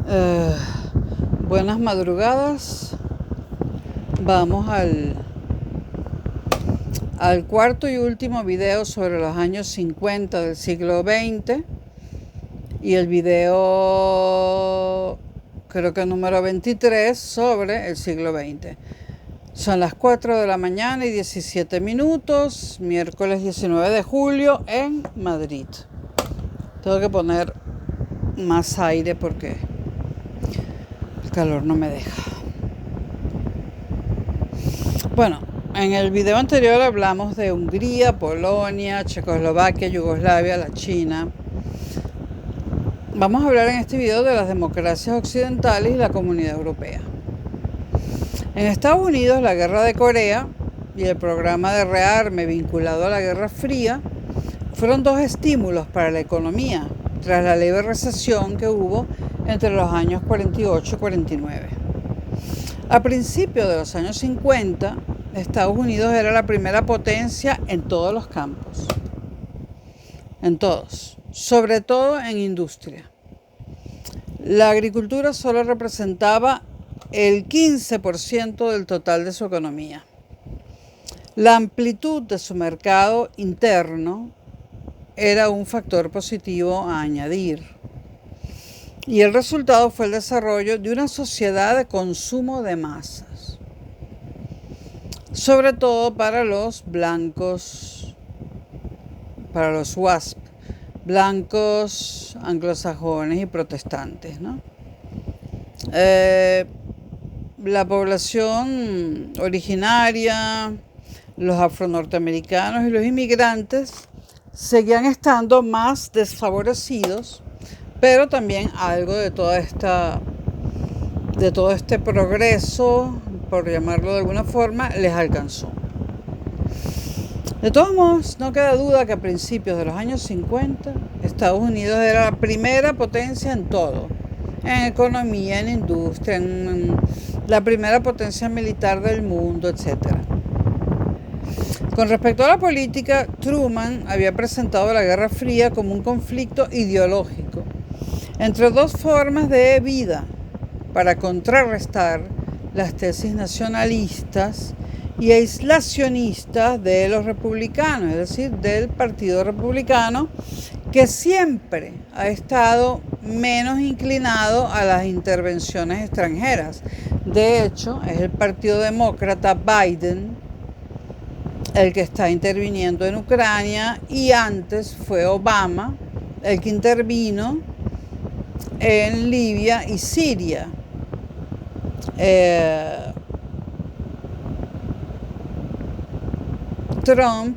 Eh, Buenas madrugadas. Vamos al cuarto y último video sobre los años 50 del siglo XX. Y el video, creo que número 23, sobre el siglo XX. Son las 4 de la mañana y 17 minutos, miércoles 19 de julio en Madrid. Tengo que poner más aire porque el calor no me deja. Bueno, en el video anterior hablamos de Hungría, Polonia, Checoslovaquia, Yugoslavia, la China. Vamos a hablar en este video de las democracias occidentales y la Comunidad Europea. En Estados Unidos, la Guerra de Corea y el programa de rearme vinculado a la Guerra Fría fueron dos estímulos para la economía tras la leve recesión que hubo entre los años 48 y 49. A principios de los años 50, Estados Unidos era la primera potencia en todos los campos, en todos, sobre todo en industria. La agricultura solo representaba el 15% del total de su economía. La amplitud de su mercado interno era un factor positivo a añadir. Y el resultado fue el desarrollo de una sociedad de consumo de masas, sobre todo para los blancos, para los WASP, blancos, anglosajones y protestantes, ¿no? La población originaria, los afronorteamericanos y los inmigrantes seguían estando más desfavorecidos, pero también algo de todo este progreso, por llamarlo de alguna forma, les alcanzó. De todos modos, no queda duda que a principios de los años 50, Estados Unidos era la primera potencia en todo, en economía, en industria, en la primera potencia militar del mundo, etc. Con respecto a la política, Truman había presentado la Guerra Fría como un conflicto ideológico entre dos formas de vida para contrarrestar las tesis nacionalistas y aislacionistas de los republicanos, es decir, del Partido Republicano, que siempre ha estado menos inclinado a las intervenciones extranjeras. De hecho, es el Partido Demócrata Biden el que está interviniendo en Ucrania, y antes fue Obama el que intervino en Libia y Siria. Trump,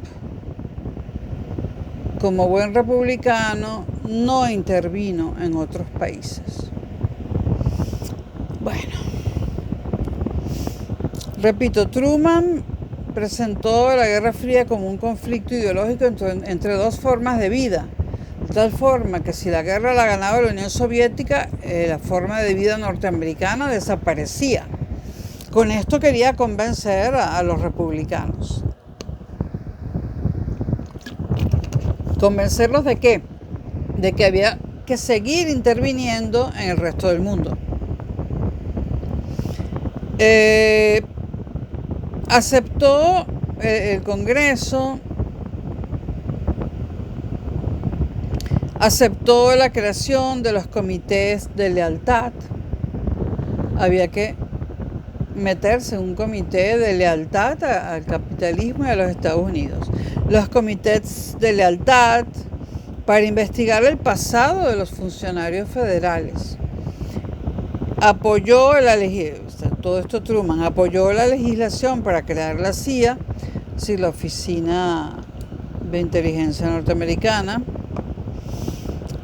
como buen republicano, no intervino en otros países. Bueno, repito, Truman presentó la Guerra Fría como un conflicto ideológico entre dos formas de vida, de tal forma que si la guerra la ganaba la Unión Soviética, la forma de vida norteamericana desaparecía. Con esto quería convencer a los republicanos. ¿Convencerlos de qué? De que había que seguir interviniendo en el resto del mundo. Aceptó el Congreso, aceptó la creación de los comités de lealtad. Había que meterse en un comité de lealtad al capitalismo y a los Estados Unidos. Los comités de lealtad para investigar el pasado de los funcionarios federales. Apoyó todo esto Truman apoyó la legislación para crear la CIA, la Oficina de Inteligencia Norteamericana,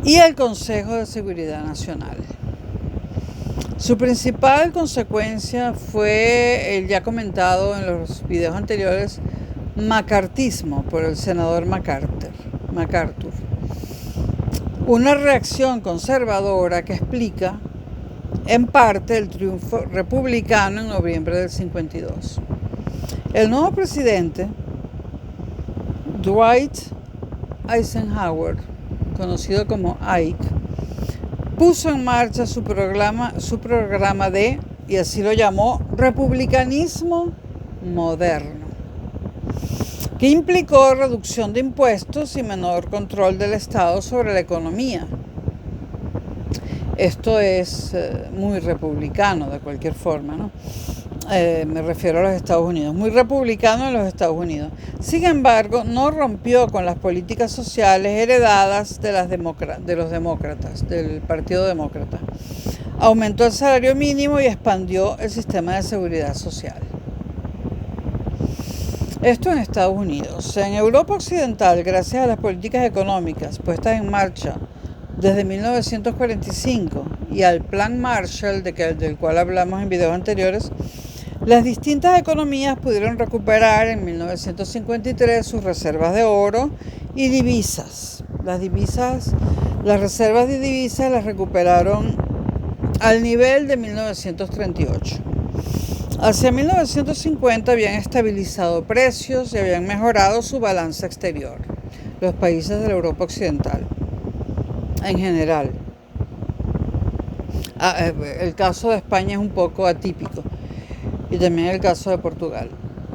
y el Consejo de Seguridad Nacional. Su principal consecuencia fue el ya comentado en los videos anteriores macartismo por el senador MacArthur. Una reacción conservadora que explica en parte el triunfo republicano en noviembre del 52. El nuevo presidente, Dwight Eisenhower, conocido como Ike, puso en marcha su programa de, y así lo llamó, republicanismo moderno, que implicó reducción de impuestos y menor control del Estado sobre la economía. Esto es muy republicano de cualquier forma, ¿no? Me refiero a los Estados Unidos, muy republicano en los Estados Unidos. Sin embargo, no rompió con las políticas sociales heredadas de los demócratas, del Partido Demócrata. Aumentó el salario mínimo y expandió el sistema de seguridad social. Esto en Estados Unidos. En Europa Occidental, gracias a las políticas económicas puestas en marcha desde 1945 y al Plan Marshall, del cual hablamos en videos anteriores, las distintas economías pudieron recuperar en 1953 sus reservas de oro y divisas. Las reservas de divisas las recuperaron al nivel de 1938. Hacia 1950 habían estabilizado precios y habían mejorado su balanza exterior, los países de la Europa Occidental en general. El caso de España es un poco atípico, y también el caso de Portugal,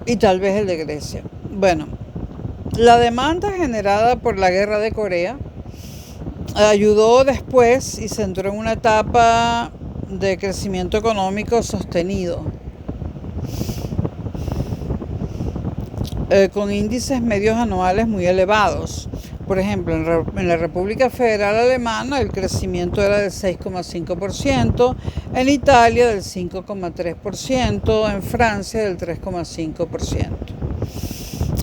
y tal vez el de Grecia. Bueno, la demanda generada por la guerra de Corea ayudó después y se entró en una etapa de crecimiento económico sostenido, con índices medios anuales muy elevados. Por ejemplo, en la República Federal Alemana el crecimiento era del 6,5%, en Italia del 5,3%, en Francia del 3,5%.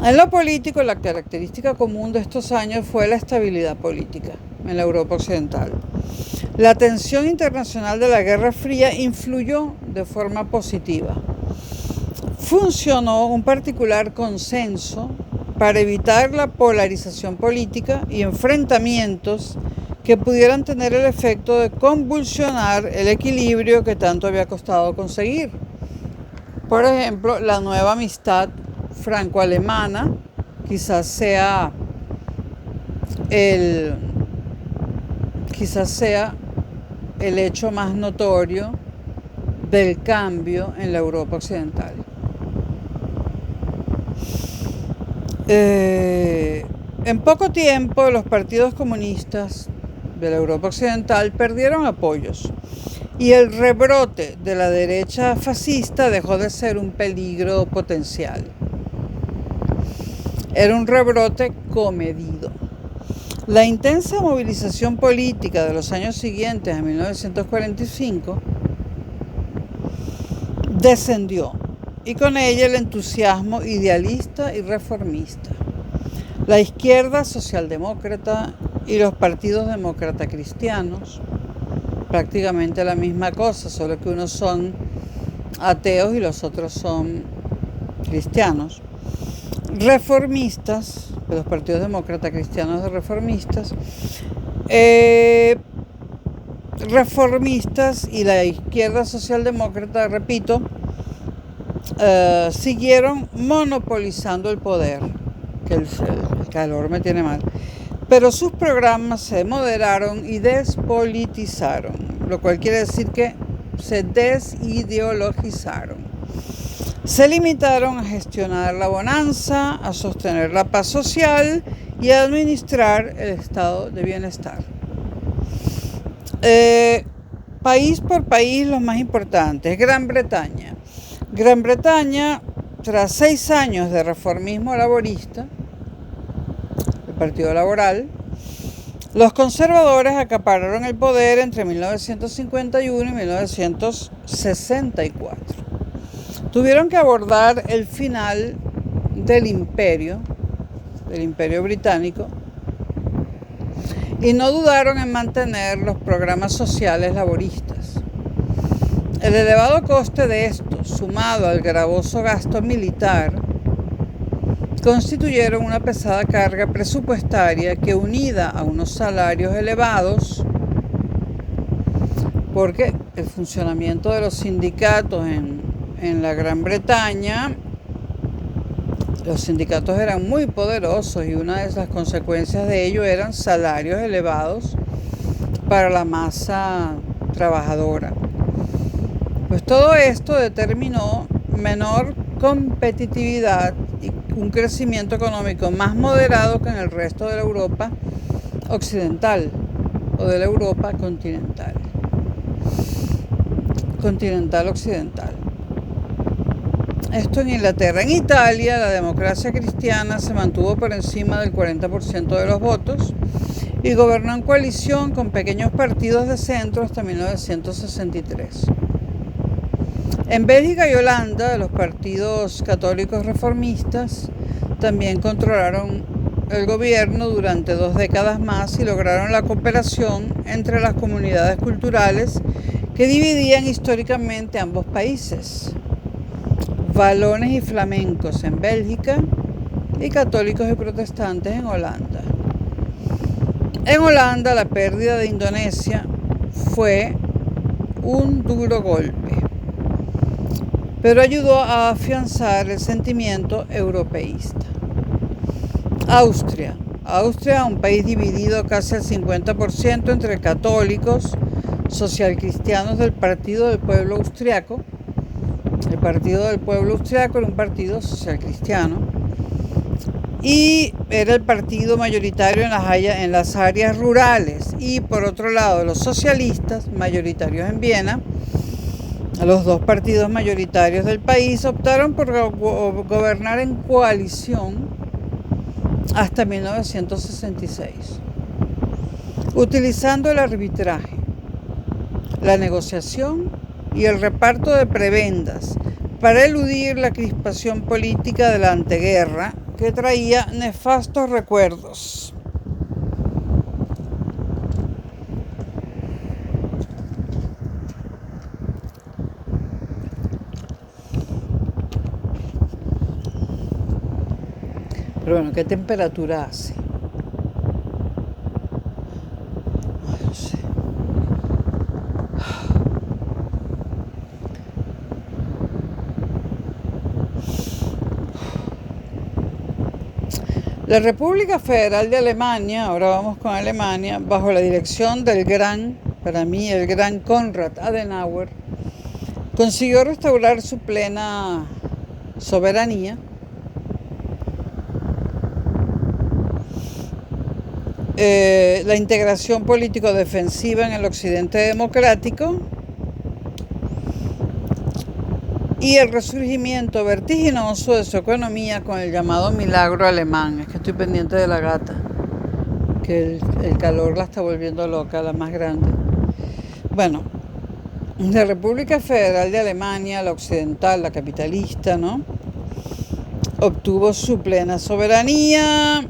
En lo político, la característica común de estos años fue la estabilidad política en la Europa Occidental. La tensión internacional de la Guerra Fría influyó de forma positiva. Funcionó un particular consenso para evitar la polarización política y enfrentamientos que pudieran tener el efecto de convulsionar el equilibrio que tanto había costado conseguir. Por ejemplo, la nueva amistad franco-alemana quizás sea el hecho más notorio del cambio en la Europa Occidental. En poco tiempo los partidos comunistas de la Europa Occidental perdieron apoyos y el rebrote de la derecha fascista dejó de ser un peligro potencial. Era un rebrote comedido. La intensa movilización política de los años siguientes a 1945 descendió, y con ella el entusiasmo idealista y reformista. La izquierda socialdemócrata y los partidos demócrata cristianos, prácticamente la misma cosa, solo que unos son ateos y los otros son cristianos. Reformistas, los partidos demócrata cristianos de reformistas, reformistas y la izquierda socialdemócrata, repito, siguieron monopolizando el poder, que el calor me tiene mal, pero sus programas se moderaron y despolitizaron, lo cual quiere decir que se desideologizaron. Se limitaron a gestionar la bonanza, a sostener la paz social y a administrar el estado de bienestar. País por país, los más importantes. Gran Bretaña. Gran Bretaña, tras 6 años de reformismo laborista, el Partido Laboral, los conservadores acapararon el poder entre 1951 y 1964. Tuvieron que abordar el final del imperio británico, y no dudaron en mantener los programas sociales laboristas. El elevado coste de esto, sumado al gravoso gasto militar, constituyeron una pesada carga presupuestaria que, unida a unos salarios elevados, porque el funcionamiento de los sindicatos en la Gran Bretaña, los sindicatos eran muy poderosos y una de las consecuencias de ello eran salarios elevados para la masa trabajadora. Pues todo esto determinó menor competitividad y un crecimiento económico más moderado que en el resto de la Europa occidental o de la Europa continental occidental. Esto en Inglaterra. En Italia, la democracia cristiana se mantuvo por encima del 40% de los votos y gobernó en coalición con pequeños partidos de centro hasta 1963. En Bélgica y Holanda, los partidos católicos reformistas también controlaron el gobierno durante 2 décadas más y lograron la cooperación entre las comunidades culturales que dividían históricamente ambos países. Valones y flamencos en Bélgica y católicos y protestantes en Holanda. En Holanda, la pérdida de Indonesia fue un duro golpe, pero ayudó a afianzar el sentimiento europeísta. Austria, un país dividido casi al 50% entre católicos, socialcristianos del Partido del Pueblo Austriaco. El Partido del Pueblo Austriaco era un partido socialcristiano y era el partido mayoritario en las áreas rurales. Y por otro lado, los socialistas, mayoritarios en Viena, los 2 partidos mayoritarios del país, optaron por gobernar en coalición hasta 1966, utilizando el arbitraje, la negociación y el reparto de prebendas para eludir la crispación política de la anteguerra que traía nefastos recuerdos. Pero bueno, ¿qué temperatura hace? No sé. La República Federal de Alemania, ahora vamos con Alemania, bajo la dirección del para mí el gran Konrad Adenauer, consiguió restaurar su plena soberanía, la integración político-defensiva en el occidente democrático y el resurgimiento vertiginoso de su economía con el llamado milagro alemán. Es que estoy pendiente de la gata, que el calor la está volviendo loca, la más grande. Bueno, la República Federal de Alemania, la occidental, la capitalista, ¿no?, obtuvo su plena soberanía,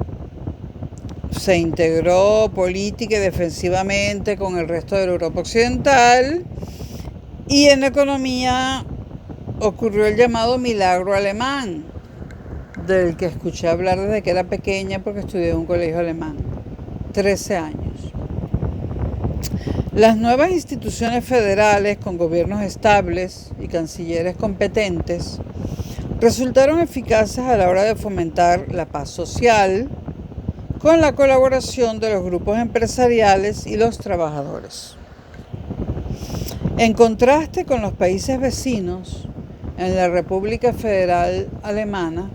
se integró política y defensivamente con el resto de la Europa occidental y en la economía ocurrió el llamado milagro alemán, del que escuché hablar desde que era pequeña porque estudié en un colegio alemán, 13 años. Las nuevas instituciones federales con gobiernos estables y cancilleres competentes resultaron eficaces a la hora de fomentar la paz social con la colaboración de los grupos empresariales y los trabajadores. En contraste con los países vecinos, en la República Federal Alemana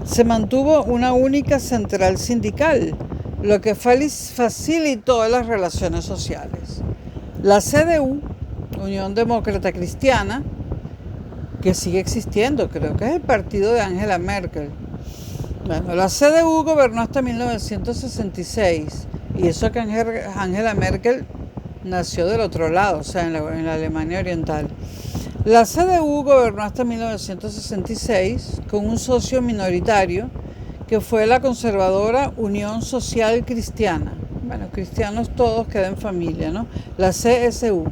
se mantuvo una única central sindical, lo que facilitó las relaciones sociales. La CDU, Unión Demócrata Cristiana, que sigue existiendo, creo que es el partido de Angela Merkel. Bueno, la CDU gobernó hasta 1966 y eso que Angela Merkel nació del otro lado, o sea, en la Alemania Oriental. La CDU gobernó hasta 1966 con un socio minoritario que fue la conservadora Unión Social Cristiana. Bueno, cristianos todos, queda en familia, ¿no? La CSU,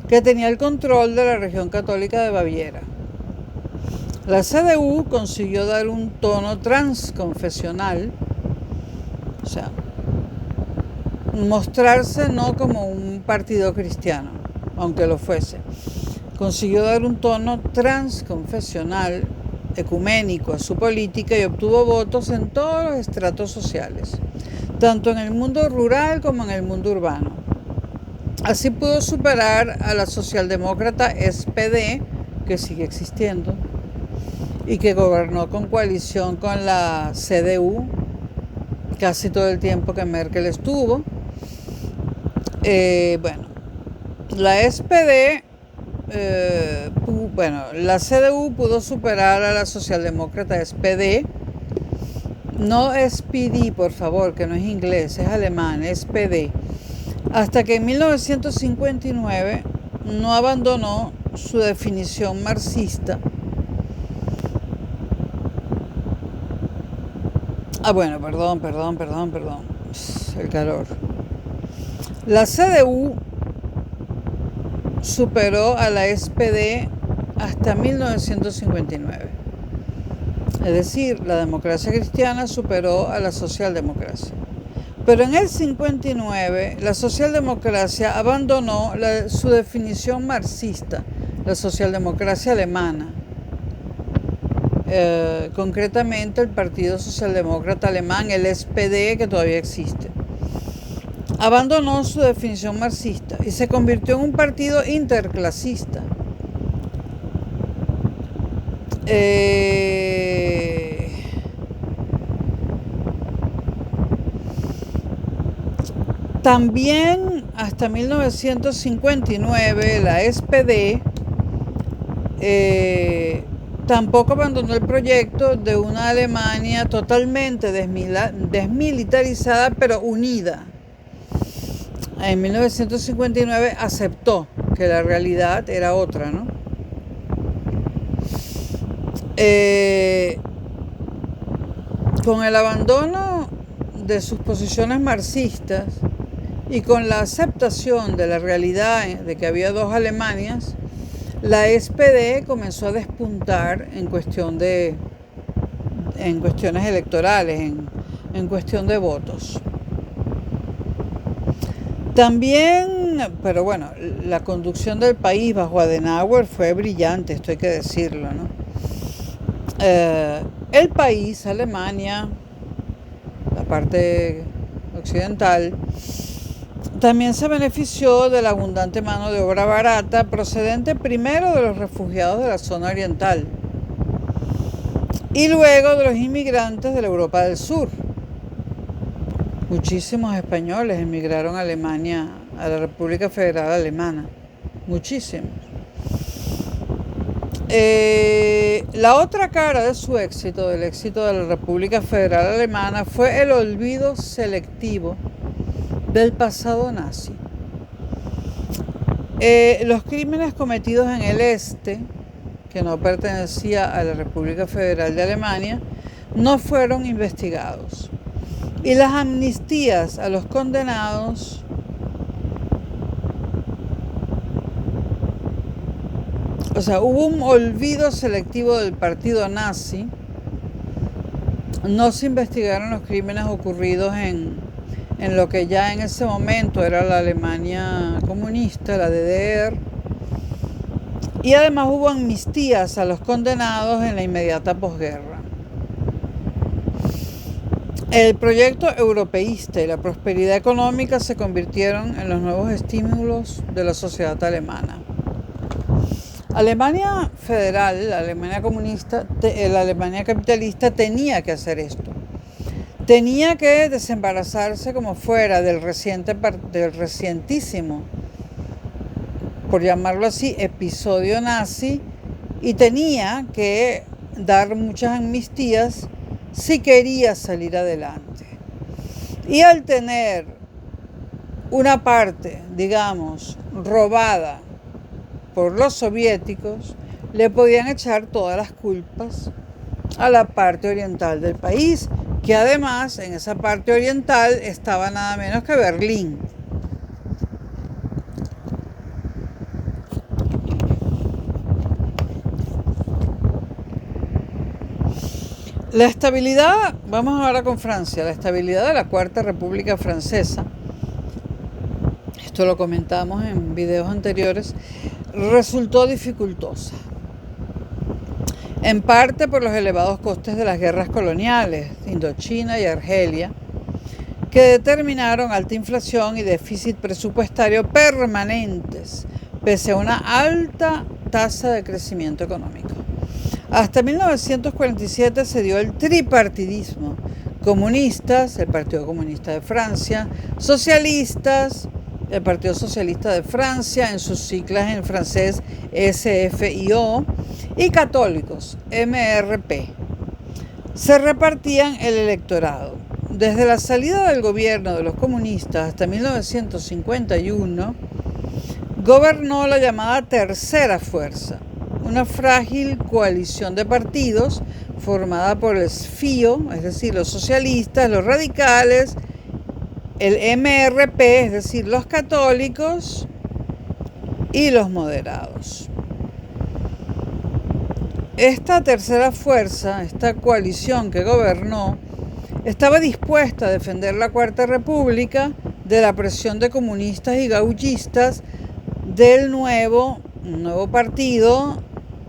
que tenía el control de la región católica de Baviera. La CDU consiguió dar un tono transconfesional, o sea, mostrarse no como un partido cristiano, aunque lo fuese. Consiguió dar un tono transconfesional, ecuménico a su política y obtuvo votos en todos los estratos sociales, tanto en el mundo rural como en el mundo urbano. Así pudo superar a la socialdemócrata SPD, que sigue existiendo, y que gobernó con coalición con la CDU casi todo el tiempo que Merkel estuvo. Bueno, la SPD, la CDU pudo superar a la socialdemócrata SPD. No SPD, por favor, que no es inglés, es alemán, SPD. Hasta que en 1959 no abandonó su definición marxista. Perdón. El calor. La CDU superó a la SPD hasta 1959. Es decir, la democracia cristiana superó a la socialdemocracia. Pero en el 59 la socialdemocracia abandonó su definición marxista, la socialdemocracia alemana. Concretamente el Partido Socialdemócrata Alemán, el SPD, que todavía existe, abandonó su definición marxista y se convirtió en un partido interclasista. También hasta 1959 la SPD tampoco abandonó el proyecto de una Alemania totalmente desmilitarizada pero unida. En 1959 aceptó que la realidad era otra, ¿no? Con el abandono de sus posiciones marxistas y con la aceptación de la realidad de que había dos Alemanias, la SPD comenzó a despuntar en cuestiones electorales, en cuestión de votos. También, pero bueno, la conducción del país bajo Adenauer fue brillante, esto hay que decirlo, ¿no? El país, Alemania, la parte occidental, también se benefició de la abundante mano de obra barata procedente primero de los refugiados de la zona oriental y luego de los inmigrantes de la Europa del Sur. Muchísimos españoles emigraron a Alemania, a la República Federal Alemana. Muchísimos. La otra cara de su éxito, del éxito de la República Federal Alemana, fue el olvido selectivo del pasado nazi. Los crímenes cometidos en el este, que no pertenecía a la República Federal de Alemania, no fueron investigados. Y las amnistías a los condenados hubo un olvido selectivo del partido nazi. No se investigaron los crímenes ocurridos en lo que ya en ese momento era la Alemania comunista, la DDR. Y además hubo amnistías a los condenados en la inmediata posguerra. El proyecto europeísta y la prosperidad económica se convirtieron en los nuevos estímulos de la sociedad alemana. Alemania federal, la Alemania comunista, la Alemania capitalista tenía que hacer esto. Tenía que desembarazarse como fuera del recientísimo, por llamarlo así, episodio nazi, y tenía que dar muchas amnistías si quería salir adelante. Y al tener una parte, digamos, robada por los soviéticos, le podían echar todas las culpas a la parte oriental del país, que además en esa parte oriental estaba nada menos que Berlín. La estabilidad, vamos ahora con Francia, la estabilidad de la Cuarta República Francesa, esto lo comentamos en videos anteriores, resultó dificultosa. En parte por los elevados costes de las guerras coloniales de Indochina y Argelia, que determinaron alta inflación y déficit presupuestario permanentes, pese a una alta tasa de crecimiento económico. Hasta 1947 se dio el tripartidismo: comunistas, el Partido Comunista de Francia; socialistas, el Partido Socialista de Francia, en sus siglas en francés SFIO; y católicos, MRP. Se repartían el electorado. Desde la salida del gobierno de los comunistas hasta 1951, gobernó la llamada Tercera Fuerza, una frágil coalición de partidos formada por el SFIO, es decir, los socialistas, los radicales, el MRP, es decir, los católicos, y los moderados. Esta tercera fuerza, esta coalición que gobernó, estaba dispuesta a defender la Cuarta República de la presión de comunistas y gaullistas del nuevo partido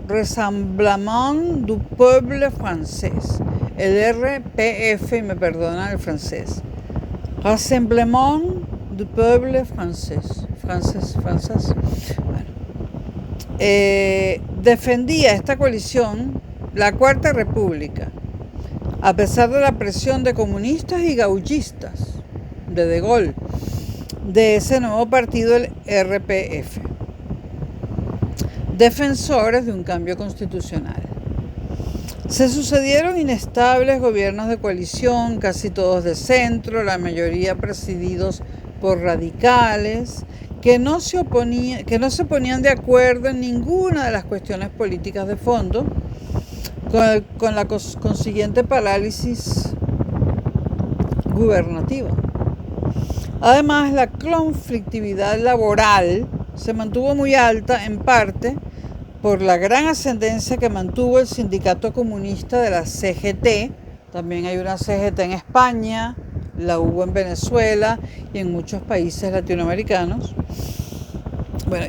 Rassemblement du Peuple Français, el RPF, y me perdonan el francés, Rassemblement du Peuple Français, Bueno. Defendía esta coalición la Cuarta República, a pesar de la presión de comunistas y gaullistas de Gaulle, de ese nuevo partido, el RPF, defensores de un cambio constitucional. Se sucedieron inestables gobiernos de coalición, casi todos de centro, la mayoría presididos por radicales, que no se ponían de acuerdo en ninguna de las cuestiones políticas de fondo, con la consiguiente parálisis gubernativa. Además, la conflictividad laboral se mantuvo muy alta, en parte por la gran ascendencia que mantuvo el sindicato comunista de la CGT. También hay una CGT en España, la hubo en Venezuela y en muchos países latinoamericanos.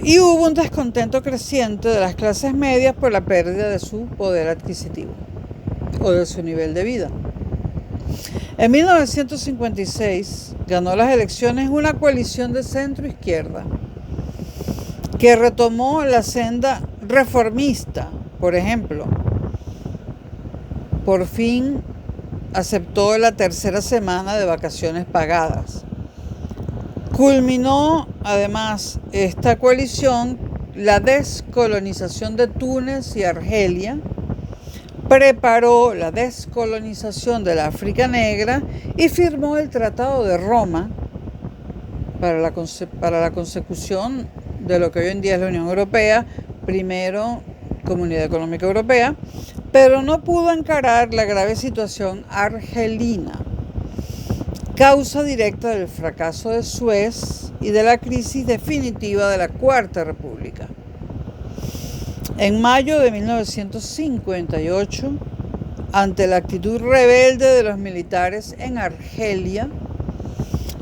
Y hubo un descontento creciente de las clases medias por la pérdida de su poder adquisitivo o de su nivel de vida. En 1956 ganó las elecciones una coalición de centro-izquierda que retomó la senda reformista. Por ejemplo, por fin aceptó la tercera semana de vacaciones pagadas. Culminó, además, esta coalición la descolonización de Túnez y Argelia, preparó la descolonización de la África Negra y firmó el Tratado de Roma para la consecución de lo que hoy en día es la Unión Europea, primero Comunidad Económica Europea, pero no pudo encarar la grave situación argelina, causa directa del fracaso de Suez y de la crisis definitiva de la Cuarta República. En mayo de 1958, ante la actitud rebelde de los militares en Argelia,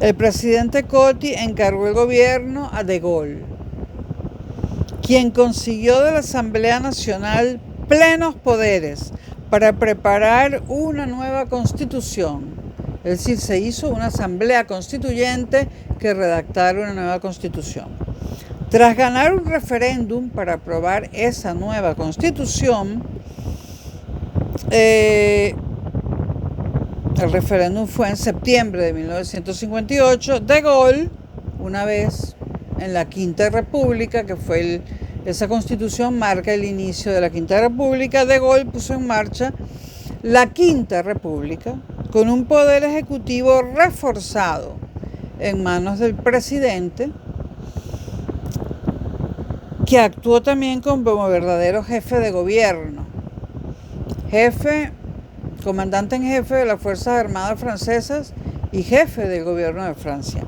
el presidente Coty encargó el gobierno a De Gaulle, quien consiguió de la Asamblea Nacional plenos poderes para preparar una nueva constitución. Es decir, se hizo una asamblea constituyente que redactara una nueva constitución. Tras ganar un referéndum para aprobar esa nueva constitución, el referéndum fue en septiembre de 1958, De Gaulle, una vez en la Quinta República, que fue esa constitución marca el inicio de la Quinta República, De Gaulle puso en marcha la Quinta República con un poder ejecutivo reforzado en manos del presidente, que actuó también como verdadero jefe de gobierno, comandante en jefe de las Fuerzas Armadas francesas y jefe del gobierno de Francia,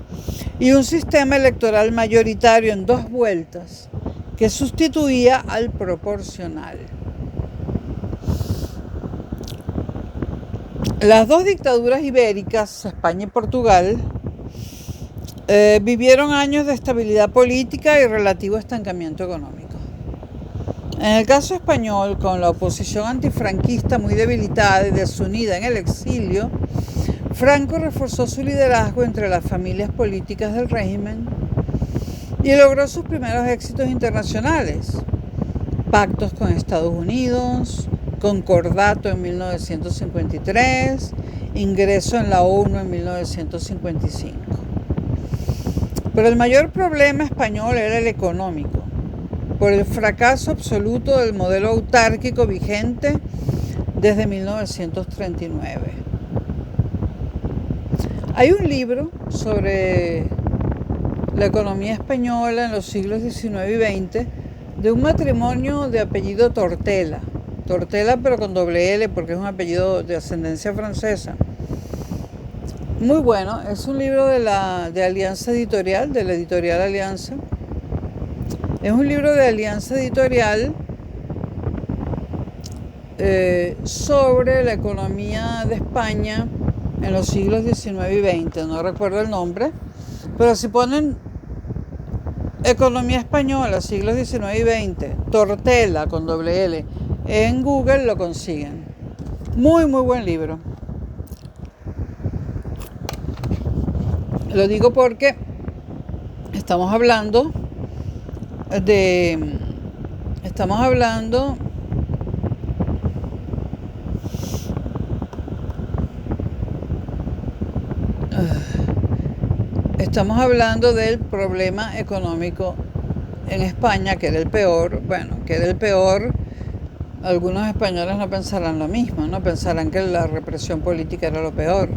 y un sistema electoral mayoritario en 2 vueltas que sustituía al proporcional. Las 2 dictaduras ibéricas, España y Portugal, vivieron años de estabilidad política y relativo estancamiento económico. En el caso español, con la oposición antifranquista muy debilitada y desunida en el exilio, Franco reforzó su liderazgo entre las familias políticas del régimen y logró sus primeros éxitos internacionales: pactos con Estados Unidos, concordato en 1953, ingreso en la ONU en 1955. Pero el mayor problema español era el económico, por el fracaso absoluto del modelo autárquico vigente desde 1939. Hay un libro sobre la economía española en los siglos XIX y XX de un matrimonio de apellido Tortella, pero con doble L porque es un apellido de ascendencia francesa. Muy bueno, es un libro de Alianza Editorial, de la editorial Alianza. Es un libro de Alianza Editorial sobre la economía de España en los siglos XIX y XX. No recuerdo el nombre, pero si ponen economía española, siglos XIX y XX, Tortella con doble L, en Google lo consiguen. Muy, muy buen libro. Lo digo porque estamos hablando de del problema económico en España, que era el peor. Algunos españoles no pensarán lo mismo, no pensarán que la represión política era lo peor.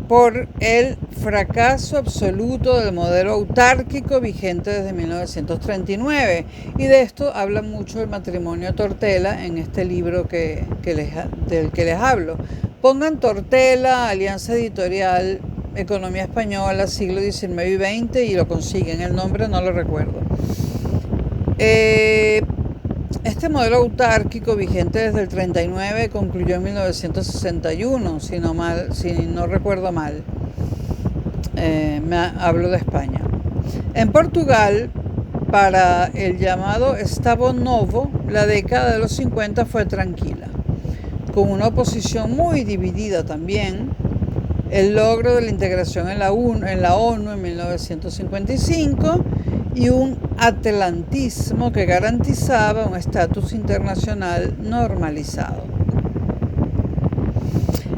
Por el fracaso absoluto del modelo autárquico vigente desde 1939. Y de esto habla mucho el matrimonio Tortella en este libro del que les hablo. Pongan Tortella, Alianza Editorial, Economía Española, siglo XIX y XX y lo consiguen. El nombre no lo recuerdo. Este modelo autárquico vigente desde el 39 concluyó en 1961, si no recuerdo mal. Hablo de España. En Portugal, para el llamado Estado Novo, la década de los 50 fue tranquila, con una oposición muy dividida también, el logro de la integración en la ONU en 1955 y un atlantismo que garantizaba un estatus internacional normalizado.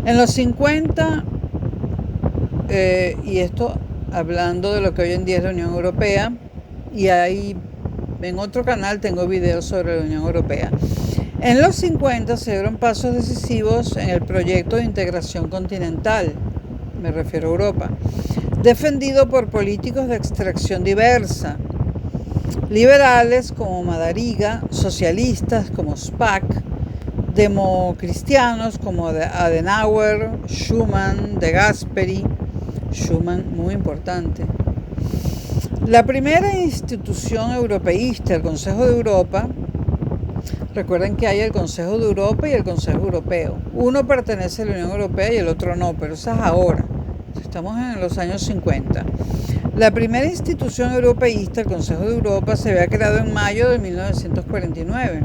En los 50, y esto hablando de lo que hoy en día es la Unión Europea, y ahí en otro canal tengo videos sobre la Unión Europea. En los 50 se dieron pasos decisivos en el proyecto de integración continental, me refiero a Europa, defendido por políticos de extracción diversa, liberales como Madariga, socialistas como Spack, democristianos como Adenauer, Schuman, De Gasperi. Schuman, muy importante. La primera institución europeísta, el Consejo de Europa, recuerden que hay el Consejo de Europa y el Consejo Europeo. Uno pertenece a la Unión Europea y el otro no, pero eso es ahora. Estamos en los años 50. La primera institución europeísta, el Consejo de Europa, se había creado en mayo de 1949.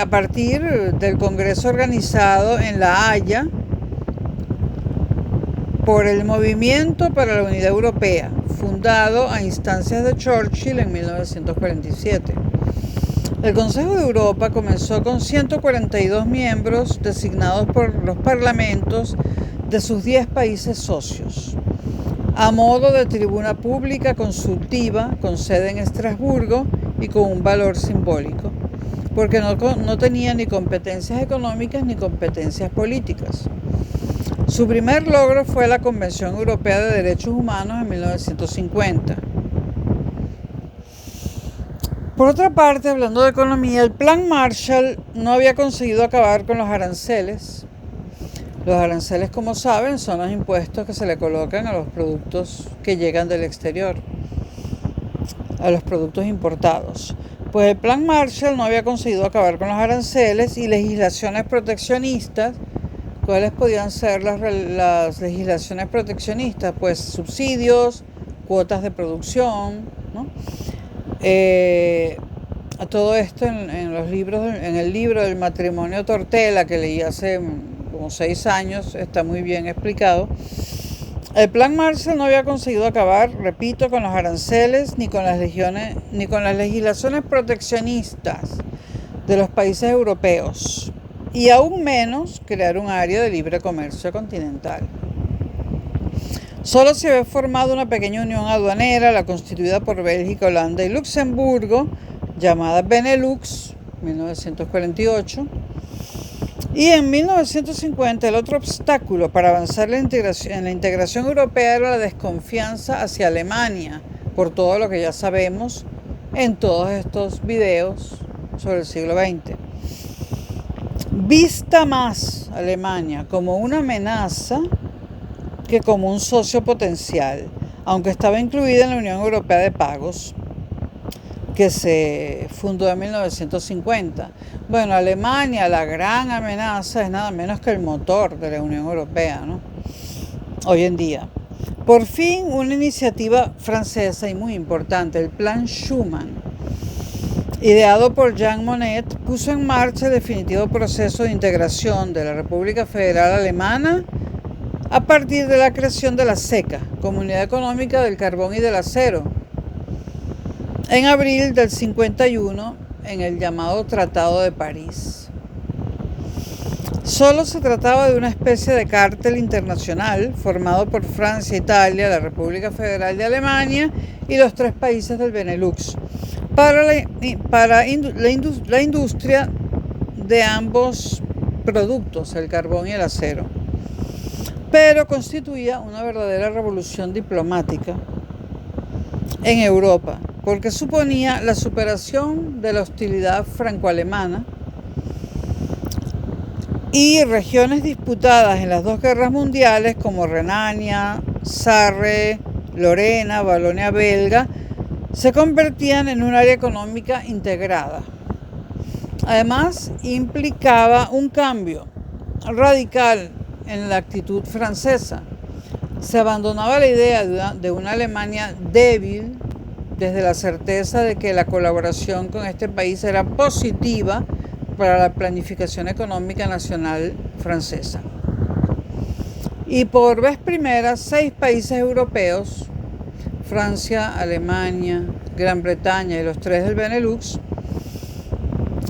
A partir del Congreso organizado en La Haya por el Movimiento para la Unidad Europea, fundado a instancias de Churchill en 1947. El Consejo de Europa comenzó con 142 miembros designados por los parlamentos de sus 10 países socios, a modo de tribuna pública consultiva con sede en Estrasburgo y con un valor simbólico, porque no tenía ni competencias económicas ni competencias políticas. Su primer logro fue la Convención Europea de Derechos Humanos en 1950. Por otra parte, hablando de economía, el Plan Marshall no había conseguido acabar con los aranceles. Los aranceles, como saben, son los impuestos que se le colocan a los productos que llegan del exterior, a los productos importados. Pues el Plan Marshall no había conseguido acabar con los aranceles y legislaciones proteccionistas. ¿Cuáles podían ser las legislaciones proteccionistas? Pues subsidios, cuotas de producción, ¿no? A todo esto en el libro del matrimonio Tortella que leí hace como 6 años, está muy bien explicado. El Plan Marshall no había conseguido acabar, repito, con los aranceles ni con las legislaciones proteccionistas de los países europeos, y aún menos crear un área de libre comercio continental. Solo se había formado una pequeña unión aduanera, la constituida por Bélgica, Holanda y Luxemburgo, llamada Benelux, 1948. Y en 1950 el otro obstáculo para avanzar en la integración europea era la desconfianza hacia Alemania, por todo lo que ya sabemos en todos estos videos sobre el siglo XX. Vista más Alemania como una amenaza que como un socio potencial, aunque estaba incluida en la Unión Europea de Pagos, que se fundó en 1950. Bueno, Alemania, la gran amenaza, es nada menos que el motor de la Unión Europea, ¿no? Hoy en día. Por fin, una iniciativa francesa y muy importante, el Plan Schuman, ideado por Jean Monnet, puso en marcha el definitivo proceso de integración de la República Federal Alemana a partir de la creación de la CECA, Comunidad Económica del Carbón y del Acero, en abril del 51, en el llamado Tratado de París. Solo se trataba de una especie de cártel internacional formado por Francia, Italia, la República Federal de Alemania y los 3 países del Benelux para la industria de ambos productos, el carbón y el acero. Pero constituía una verdadera revolución diplomática en Europa, porque suponía la superación de la hostilidad franco-alemana y regiones disputadas en las 2 guerras mundiales como Renania, Sarre, Lorena, Valonia belga, se convertían en un área económica integrada. Además, implicaba un cambio radical en la actitud francesa. Se abandonaba la idea de una Alemania débil desde la certeza de que la colaboración con este país era positiva para la planificación económica nacional francesa. Y por vez primera, 6 países europeos, Francia, Alemania, Gran Bretaña y los 3 del Benelux,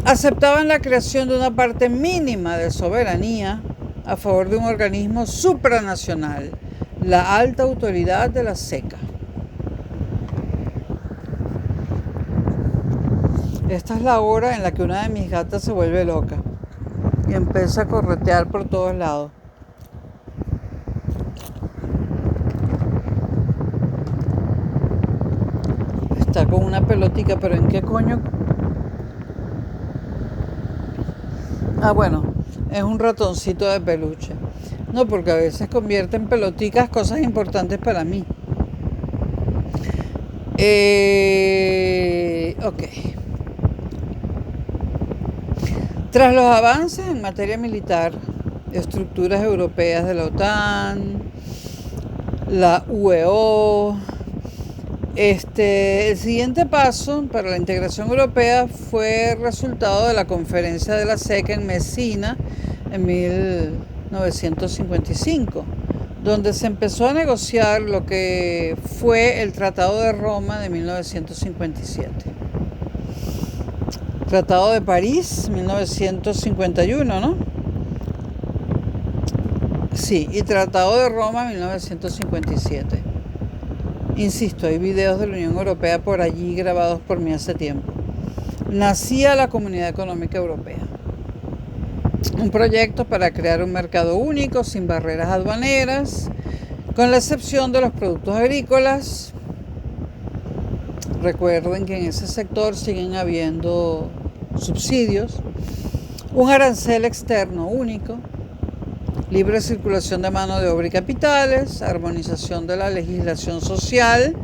aceptaban la creación de una parte mínima de soberanía a favor de un organismo supranacional, la alta autoridad de la CECA. Esta es la hora en la que una de mis gatas se vuelve loca y empieza a corretear por todos lados. Está con una pelotica, pero ¿en qué coño? Ah, bueno, es un ratoncito de peluche. No, porque a veces convierte en peloticas cosas importantes para mí. Ok. Tras los avances en materia militar, estructuras europeas de la OTAN, la UEO, el siguiente paso para la integración europea fue el resultado de la conferencia de la CECA en Messina en 1955, donde se empezó a negociar lo que fue el Tratado de Roma de 1957. Tratado de París, 1951, ¿no? Sí, y Tratado de Roma, 1957. Insisto, hay videos de la Unión Europea por allí grabados por mí hace tiempo. Nacía la Comunidad Económica Europea. Un proyecto para crear un mercado único, sin barreras aduaneras, con la excepción de los productos agrícolas. Recuerden que en ese sector siguen habiendo subsidios, un arancel externo único, libre circulación de mano de obra y capitales, armonización de la legislación social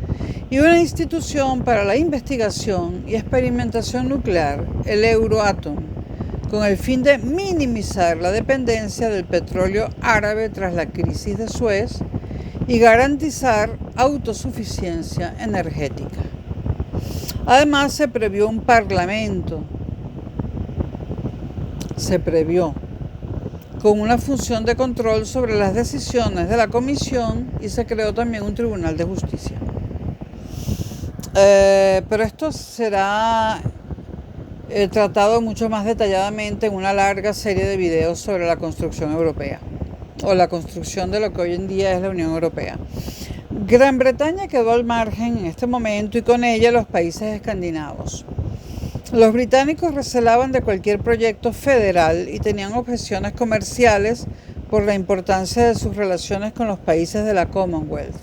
y una institución para la investigación y experimentación nuclear, el Euratom, con el fin de minimizar la dependencia del petróleo árabe tras la crisis de Suez y garantizar autosuficiencia energética. Además, se previó un parlamento. Se previó con una función de control sobre las decisiones de la comisión, y se creó también un tribunal de justicia. Pero esto será tratado mucho más detalladamente en una larga serie de videos sobre la construcción europea, o la construcción de lo que hoy en día es la Unión Europea. Gran Bretaña quedó al margen en este momento, y con ella los países escandinavos. Los británicos recelaban de cualquier proyecto federal y tenían objeciones comerciales por la importancia de sus relaciones con los países de la Commonwealth.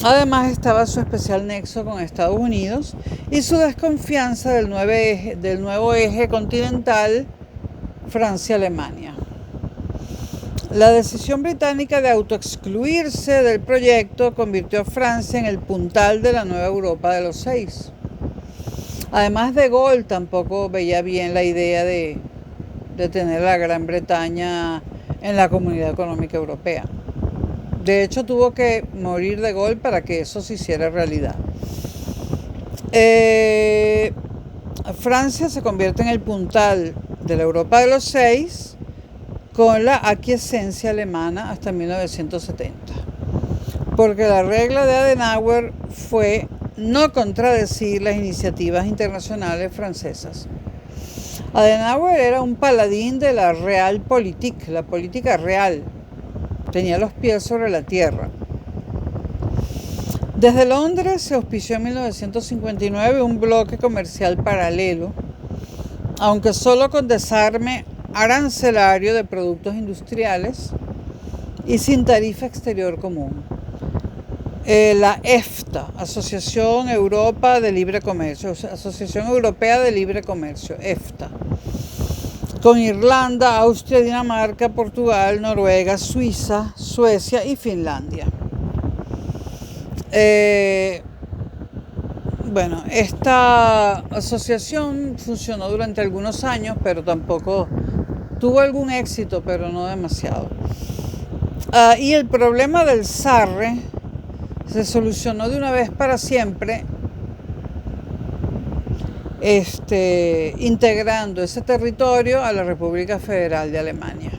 Además estaba su especial nexo con Estados Unidos y su desconfianza del nuevo eje continental Francia-Alemania. La decisión británica de autoexcluirse del proyecto convirtió a Francia en el puntal de la nueva Europa de los 6. Además, De Gaulle tampoco veía bien la idea de tener a la Gran Bretaña en la Comunidad Económica Europea. De hecho, tuvo que morir De Gaulle para que eso se hiciera realidad. Francia se convierte en el puntal de la Europa de los 6 con la aquiescencia alemana hasta 1970. Porque la regla de Adenauer fue no contradecir las iniciativas internacionales francesas. Adenauer era un paladín de la Realpolitik, la política real. Tenía los pies sobre la tierra. Desde Londres se auspició en 1959 un bloque comercial paralelo, aunque solo con desarme arancelario de productos industriales y sin tarifa exterior común. La EFTA, Asociación Europa de Libre Comercio, Asociación Europea de Libre Comercio, EFTA, con Irlanda, Austria, Dinamarca, Portugal, Noruega, Suiza, Suecia y Finlandia. Esta asociación funcionó durante algunos años, pero tampoco tuvo algún éxito, pero no demasiado. Y el problema del Sarre se solucionó de una vez para siempre, integrando ese territorio a la República Federal de Alemania.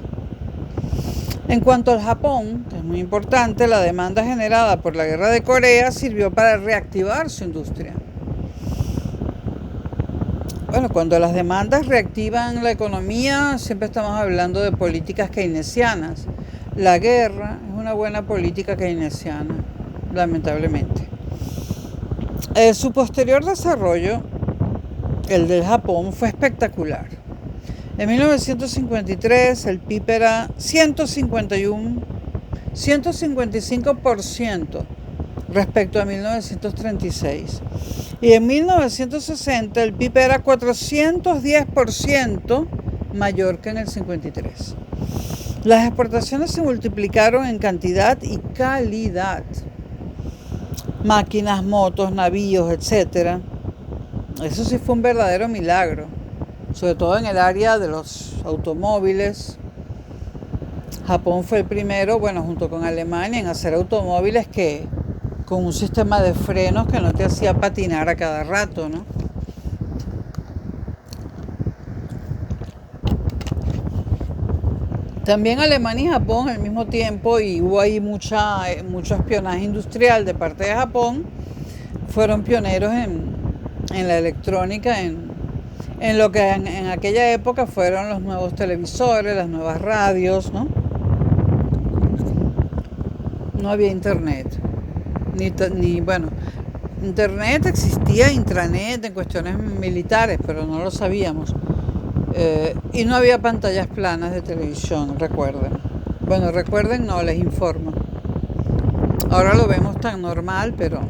En cuanto al Japón, que es muy importante, la demanda generada por la Guerra de Corea sirvió para reactivar su industria. Bueno, cuando las demandas reactivan la economía, siempre estamos hablando de políticas keynesianas. La guerra es una buena política keynesiana, lamentablemente. Su posterior desarrollo, el del Japón, fue espectacular. En 1953 el PIB era 155% respecto a 1936. Y en 1960 el PIB era 410% mayor que en el 53. Las exportaciones se multiplicaron en cantidad y calidad. Máquinas, motos, navíos, etc. Eso sí fue un verdadero milagro, sobre todo en el área de los automóviles. Japón fue el primero, junto con Alemania, en hacer automóviles con un sistema de frenos que no te hacía patinar a cada rato, ¿no? También Alemania y Japón al mismo tiempo, y hubo ahí mucho espionaje industrial de parte de Japón, fueron pioneros en la electrónica, en lo que en aquella época fueron los nuevos televisores, las nuevas radios, ¿no? No había internet, internet existía, intranet en cuestiones militares, pero no lo sabíamos. Y no había pantallas planas de televisión, recuerden. Recuerden, no, les informo. Ahora lo vemos tan normal, pero...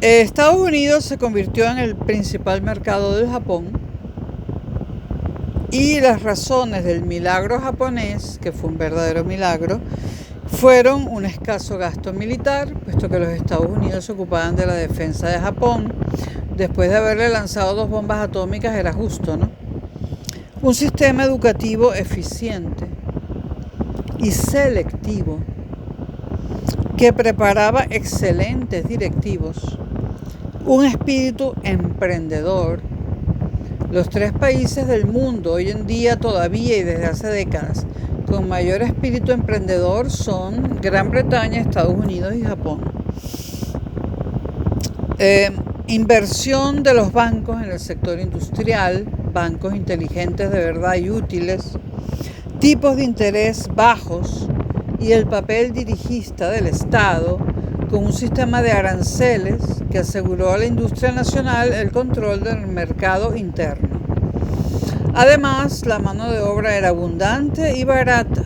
Estados Unidos se convirtió en el principal mercado del Japón, y las razones del milagro japonés, que fue un verdadero milagro, fueron un escaso gasto militar, puesto que los Estados Unidos se ocupaban de la defensa de Japón. Después de haberle lanzado 2 bombas atómicas, era justo, ¿no? Un sistema educativo eficiente y selectivo, que preparaba excelentes directivos. un espíritu emprendedor. Los 3 países del mundo hoy en día todavía y desde hace décadas con mayor espíritu emprendedor son Gran Bretaña, Estados Unidos y Japón. Inversión de los bancos en el sector industrial, bancos inteligentes de verdad y útiles, tipos de interés bajos y el papel dirigista del Estado con un sistema de aranceles que aseguró a la industria nacional el control del mercado interno. Además, la mano de obra era abundante y barata.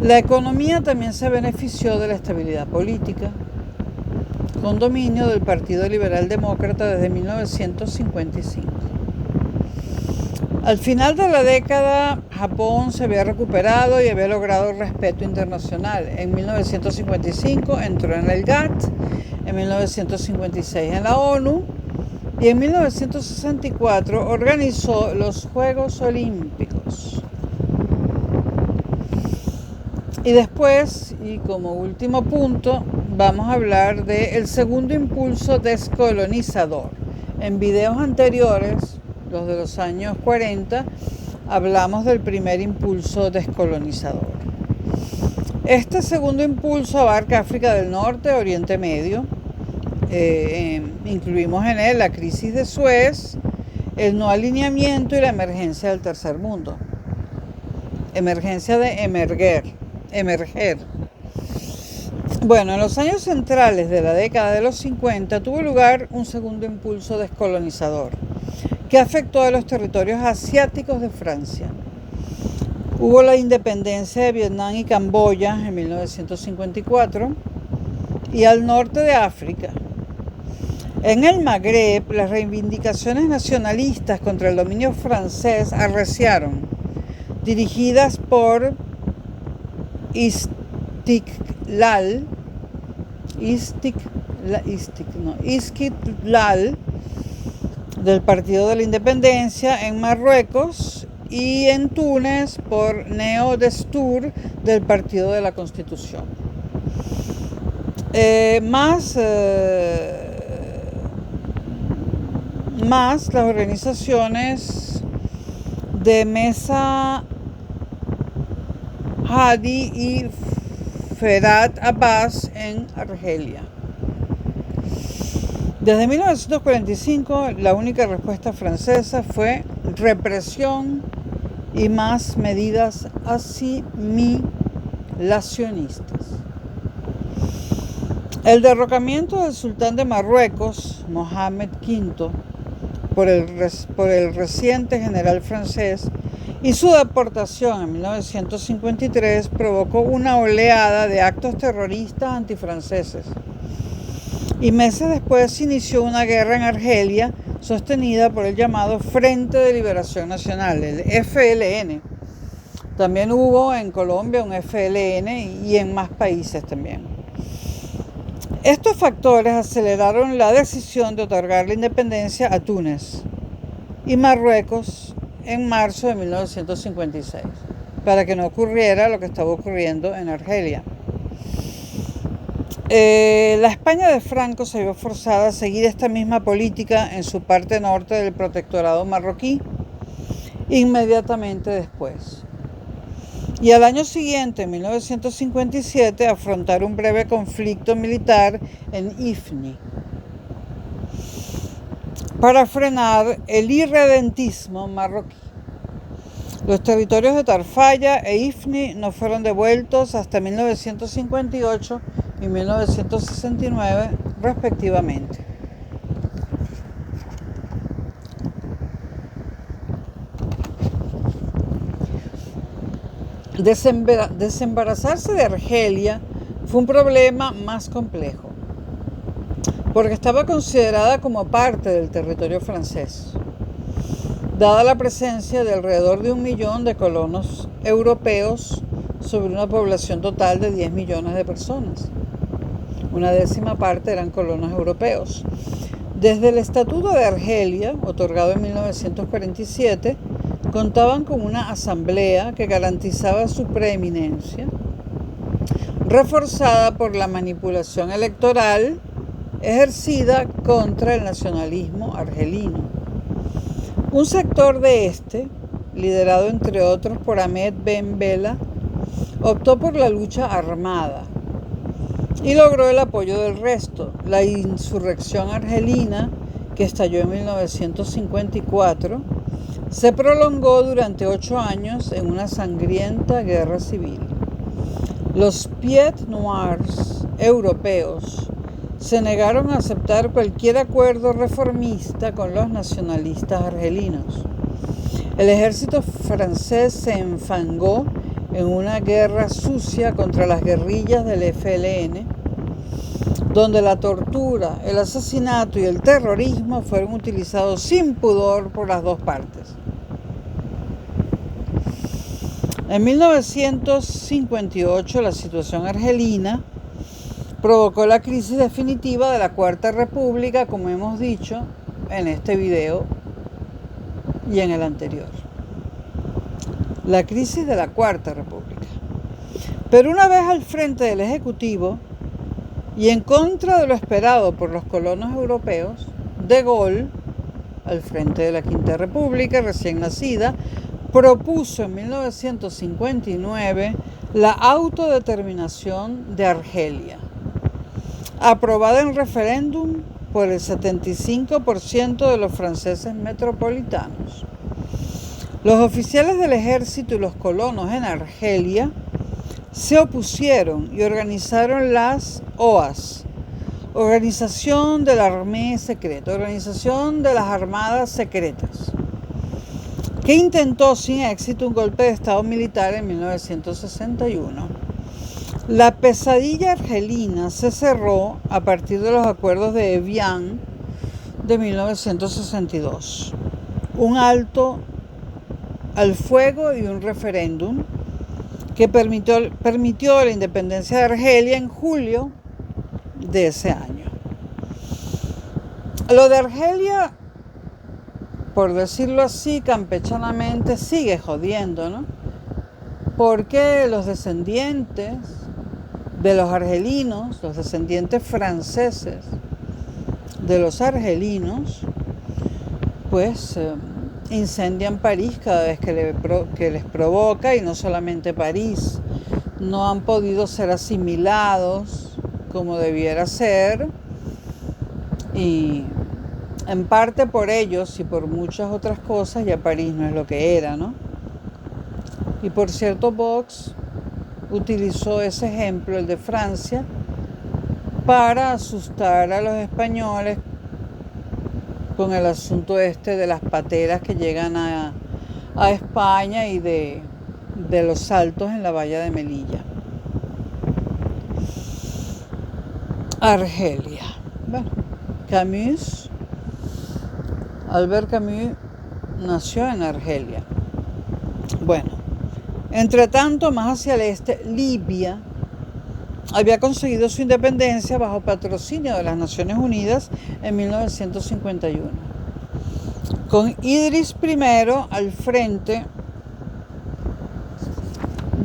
La economía también se benefició de la estabilidad política, con dominio del Partido Liberal Demócrata desde 1955. Al final de la década, Japón se había recuperado y había logrado respeto internacional. En 1955 entró en el GATT, en 1956 en la ONU y en 1964 organizó los Juegos Olímpicos. Y después, y como último punto, vamos a hablar del segundo impulso descolonizador. En videos anteriores, los de los años 40, hablamos del primer impulso descolonizador. Este segundo impulso abarca África del Norte, Oriente Medio. Incluimos en él la crisis de Suez, el no alineamiento y la emergencia del tercer mundo. Emergencia de emerger. Bueno, en los años centrales de la década de los 50 tuvo lugar un segundo impulso descolonizador que afectó a los territorios asiáticos de Francia. Hubo la independencia de Vietnam y Camboya en 1954 y al norte de África. En el Magreb, las reivindicaciones nacionalistas contra el dominio francés arreciaron, dirigidas por Istiklal del Partido de la Independencia en Marruecos y en Túnez por Neo Destour del Partido de la Constitución. Más las organizaciones de Mesa Hadi y Ferhat Abbas en Argelia. Desde 1945, la única respuesta francesa fue represión y más medidas asimilacionistas. El derrocamiento del sultán de Marruecos, Mohamed V, por el reciente general francés y su deportación en 1953 provocó una oleada de actos terroristas antifranceses. Y meses después se inició una guerra en Argelia sostenida por el llamado Frente de Liberación Nacional, el FLN. También hubo en Colombia un FLN y en más países también. Estos factores aceleraron la decisión de otorgar la independencia a Túnez y Marruecos en marzo de 1956, para que no ocurriera lo que estaba ocurriendo en Argelia. La España de Franco se vio forzada a seguir esta misma política en su parte norte del protectorado marroquí inmediatamente después. Y al año siguiente, en 1957, afrontar un breve conflicto militar en Ifni para frenar el irredentismo marroquí. Los territorios de Tarfaya e Ifni no fueron devueltos hasta 1958 y 1969, respectivamente. Desembarazarse de Argelia fue un problema más complejo, porque estaba considerada como parte del territorio francés, dada la presencia de alrededor de 1 millón de colonos europeos sobre una población total de 10 millones de personas. Una décima parte eran colonos europeos. Desde el Estatuto de Argelia, otorgado en 1947, contaban con una asamblea que garantizaba su preeminencia, reforzada por la manipulación electoral ejercida contra el nacionalismo argelino. Un sector de este, liderado entre otros por Ahmed Ben Bella, optó por la lucha armada y logró el apoyo del resto. La insurrección argelina, que estalló en 1954, se prolongó durante 8 años en una sangrienta guerra civil. Los Pieds Noirs europeos se negaron a aceptar cualquier acuerdo reformista con los nacionalistas argelinos. El ejército francés se enfangó en una guerra sucia contra las guerrillas del FLN, donde la tortura, el asesinato y el terrorismo fueron utilizados sin pudor por las dos partes. En 1958, la situación argelina provocó la crisis definitiva de la Cuarta República, como hemos dicho en este video y en el anterior. La crisis de la Cuarta República. Pero una vez al frente del Ejecutivo y en contra de lo esperado por los colonos europeos, De Gaulle, al frente de la Quinta República recién nacida, propuso en 1959 la autodeterminación de Argelia, aprobada en referéndum por el 75% de los franceses metropolitanos. Los oficiales del ejército y los colonos en Argelia se opusieron y organizaron las OAS, Organización de la Armée Secreta, Organización de las Armadas Secretas, que intentó sin éxito un golpe de estado militar en 1961. La pesadilla argelina se cerró a partir de los acuerdos de Evian de 1962, un alto al fuego y un referéndum que permitió la independencia de Argelia en julio de ese año. Lo de Argelia, por decirlo así campechanamente, sigue jodiendo, ¿no? Porque los descendientes de los argelinos, los descendientes franceses de los argelinos, pues incendian París cada vez que les provoca, y no solamente París, no han podido ser asimilados como debiera ser, y en parte por ellos y por muchas otras cosas ya París no es lo que era, ¿no? Y por cierto, Vox utilizó ese ejemplo, el de Francia, para asustar a los españoles con el asunto de las pateras que llegan a España y de los saltos en la valla de Melilla. Argelia. Bueno, Albert Camus nació en Argelia. Bueno, entre tanto, más hacia el este, Libia había conseguido su independencia bajo patrocinio de las Naciones Unidas en 1951, con Idris I al frente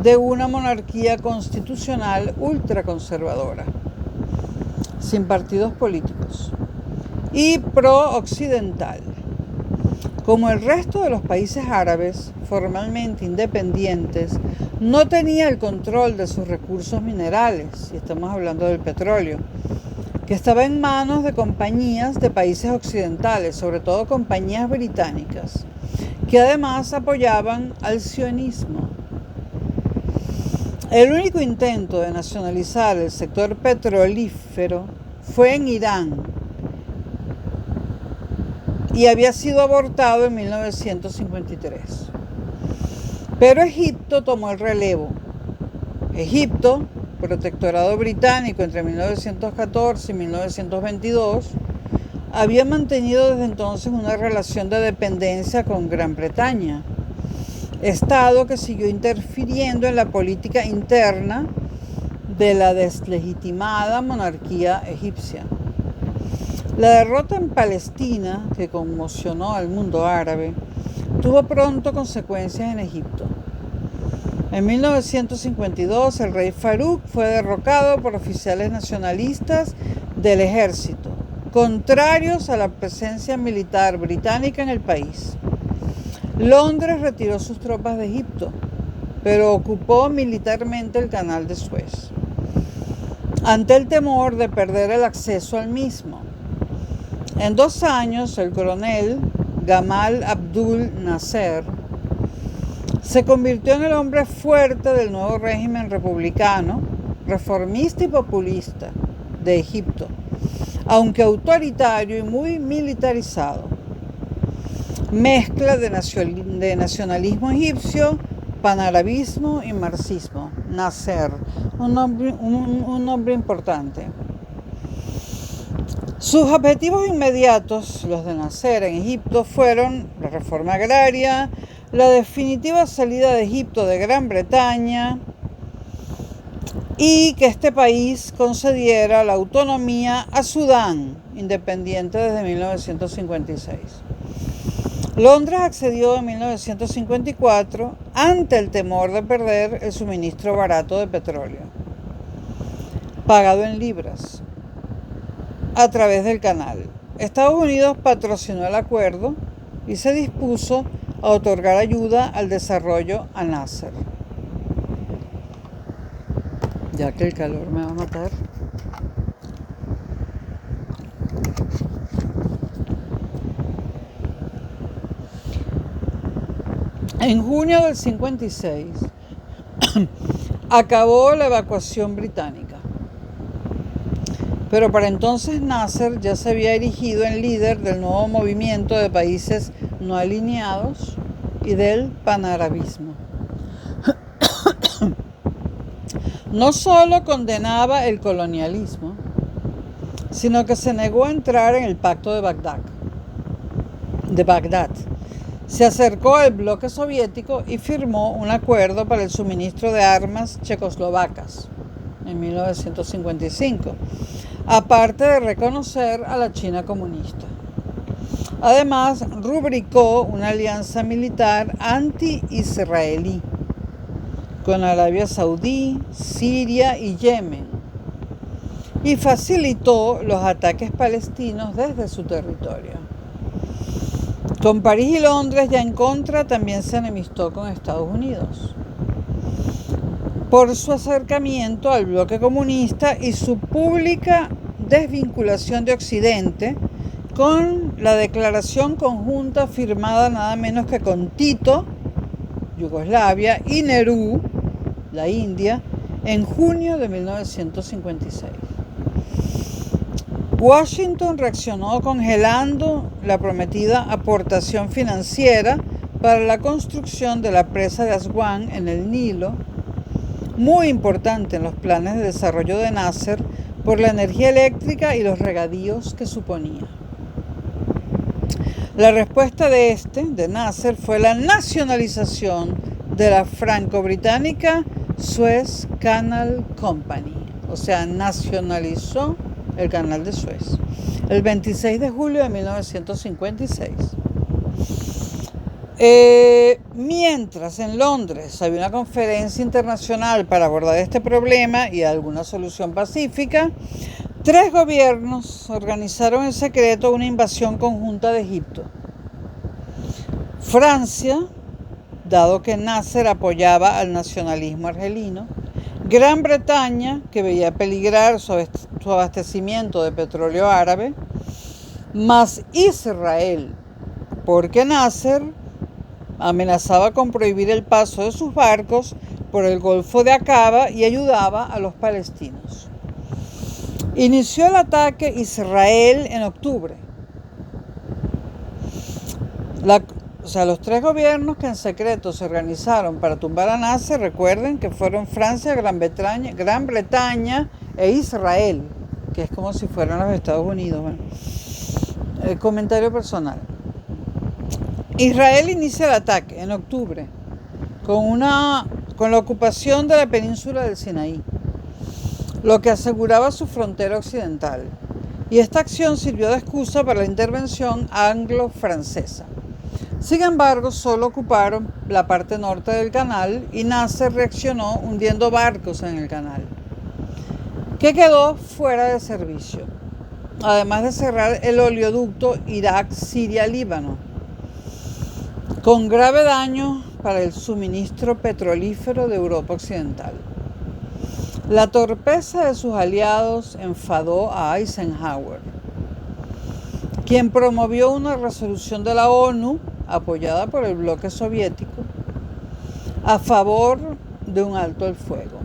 de una monarquía constitucional ultraconservadora, sin partidos políticos y pro-occidental. Como el resto de los países árabes formalmente independientes, no tenía el control de sus recursos minerales, y estamos hablando del petróleo, que estaba en manos de compañías de países occidentales, sobre todo compañías británicas, que además apoyaban al sionismo. El único intento de nacionalizar el sector petrolífero fue en Irán, y había sido abortado en 1953. Pero Egipto tomó el relevo. Egipto, protectorado británico entre 1914 y 1922, había mantenido desde entonces una relación de dependencia con Gran Bretaña, estado que siguió interfiriendo en la política interna de la deslegitimada monarquía egipcia. La derrota en Palestina, que conmocionó al mundo árabe, tuvo pronto consecuencias en Egipto. En 1952, el rey Farouk fue derrocado por oficiales nacionalistas del ejército, contrarios a la presencia militar británica en el país. Londres retiró sus tropas de Egipto, pero ocupó militarmente el canal de Suez, ante el temor de perder el acceso al mismo. En 2 años, el coronel Gamal Abdul Nasser se convirtió en el hombre fuerte del nuevo régimen republicano, reformista y populista de Egipto, aunque autoritario y muy militarizado. Mezcla de nacionalismo egipcio, panarabismo y marxismo. Nasser, un nombre importante. Sus objetivos inmediatos, los de Nasser en Egipto, fueron la reforma agraria, la definitiva salida de Egipto de Gran Bretaña y que este país concediera la autonomía a Sudán, independiente desde 1956. Londres accedió en 1954 ante el temor de perder el suministro barato de petróleo, pagado en libras, a través del canal. Estados Unidos patrocinó el acuerdo y se dispuso a otorgar ayuda al desarrollo a Nasser. Ya que el calor me va a matar. En junio del 56 acabó la evacuación británica. Pero para entonces Nasser ya se había erigido en líder del nuevo movimiento de países no alineados y del panarabismo. No solo condenaba el colonialismo, sino que se negó a entrar en el Pacto de Bagdad. Se acercó al bloque soviético y firmó un acuerdo para el suministro de armas checoslovacas en 1955, aparte de reconocer a la China comunista. Además, rubricó una alianza militar anti-israelí con Arabia Saudí, Siria y Yemen, y facilitó los ataques palestinos desde su territorio. Con París y Londres ya en contra, también se enemistó con Estados Unidos por su acercamiento al bloque comunista y su pública desvinculación de Occidente con la declaración conjunta firmada nada menos que con Tito, Yugoslavia, y Nehru, la India, en junio de 1956. Washington reaccionó congelando la prometida aportación financiera para la construcción de la presa de Aswan en el Nilo, muy importante en los planes de desarrollo de Nasser por la energía eléctrica y los regadíos que suponía. La respuesta de Nasser, fue la nacionalización de la franco-británica Suez Canal Company, o sea, nacionalizó el canal de Suez, el 26 de julio de 1956. Mientras en Londres había una conferencia internacional para abordar este problema y alguna solución pacífica, 3 gobiernos organizaron en secreto una invasión conjunta de Egipto. Francia, dado que Nasser apoyaba al nacionalismo argelino; Gran Bretaña, que veía peligrar su abastecimiento de petróleo árabe; más Israel, porque Nasser amenazaba con prohibir el paso de sus barcos por el Golfo de Aqaba y ayudaba a los palestinos. Inició el ataque Israel en octubre. Los 3 gobiernos que en secreto se organizaron para tumbar a Nasser, recuerden que fueron Francia, Gran Bretaña e Israel, que es como si fueran los Estados Unidos. Bueno, comentario personal. Israel inicia el ataque en octubre con la ocupación de la península del Sinaí, lo que aseguraba su frontera occidental, y esta acción sirvió de excusa para la intervención anglo-francesa. Sin embargo, solo ocuparon la parte norte del canal y Nasser reaccionó hundiendo barcos en el canal, que quedó fuera de servicio. además de cerrar el oleoducto Irak-Siria-Líbano, con grave daño para el suministro petrolífero de Europa Occidental. La torpeza de sus aliados enfadó a Eisenhower, quien promovió una resolución de la ONU, apoyada por el bloque soviético, a favor de un alto el fuego.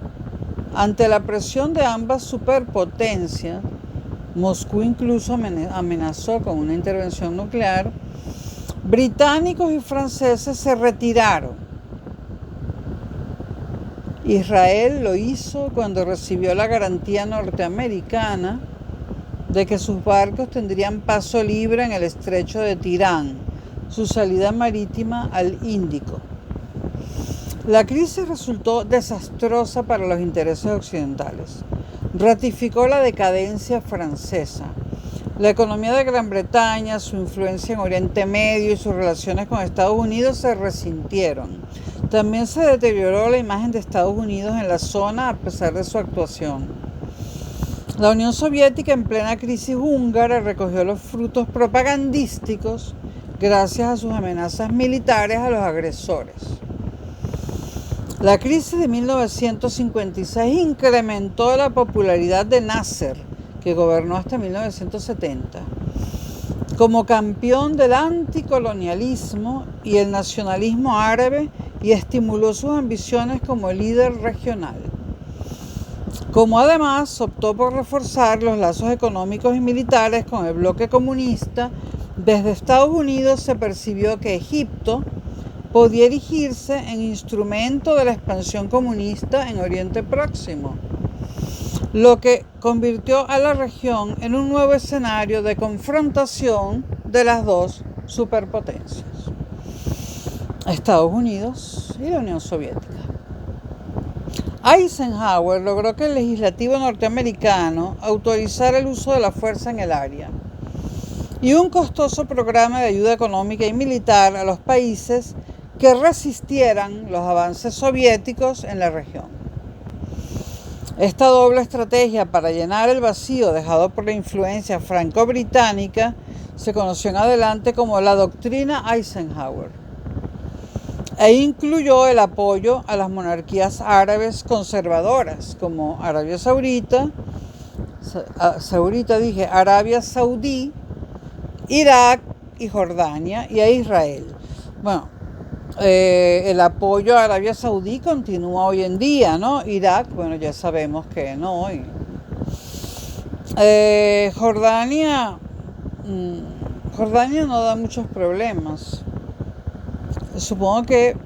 Ante la presión de ambas superpotencias, Moscú incluso amenazó con una intervención nuclear. Británicos y franceses se retiraron. Israel lo hizo cuando recibió la garantía norteamericana de que sus barcos tendrían paso libre en el estrecho de Tirán, su salida marítima al Índico. La crisis resultó desastrosa para los intereses occidentales. Ratificó la decadencia francesa. La economía de Gran Bretaña, su influencia en Oriente Medio y sus relaciones con Estados Unidos se resintieron. También se deterioró la imagen de Estados Unidos en la zona a pesar de su actuación. La Unión Soviética, en plena crisis húngara, recogió los frutos propagandísticos gracias a sus amenazas militares a los agresores. La crisis de 1956 incrementó la popularidad de Nasser, que gobernó hasta 1970, como campeón del anticolonialismo y el nacionalismo árabe, y estimuló sus ambiciones como líder regional. Como además optó por reforzar los lazos económicos y militares con el bloque comunista, desde Estados Unidos se percibió que Egipto podía erigirse en instrumento de la expansión comunista en Oriente Próximo, lo que convirtió a la región en un nuevo escenario de confrontación de las dos superpotencias, Estados Unidos y la Unión Soviética. Eisenhower logró que el legislativo norteamericano autorizara el uso de la fuerza en el área y un costoso programa de ayuda económica y militar a los países que resistieran los avances soviéticos en la región. Esta doble estrategia para llenar el vacío dejado por la influencia franco-británica se conoció en adelante como la doctrina Eisenhower, e incluyó el apoyo a las monarquías árabes conservadoras como Arabia Saudí, Irak y Jordania, y a Israel. Bueno, el apoyo a Arabia Saudí continúa hoy en día, ¿no? Irak, bueno, ya sabemos que no. Jordania no da muchos problemas. Supongo que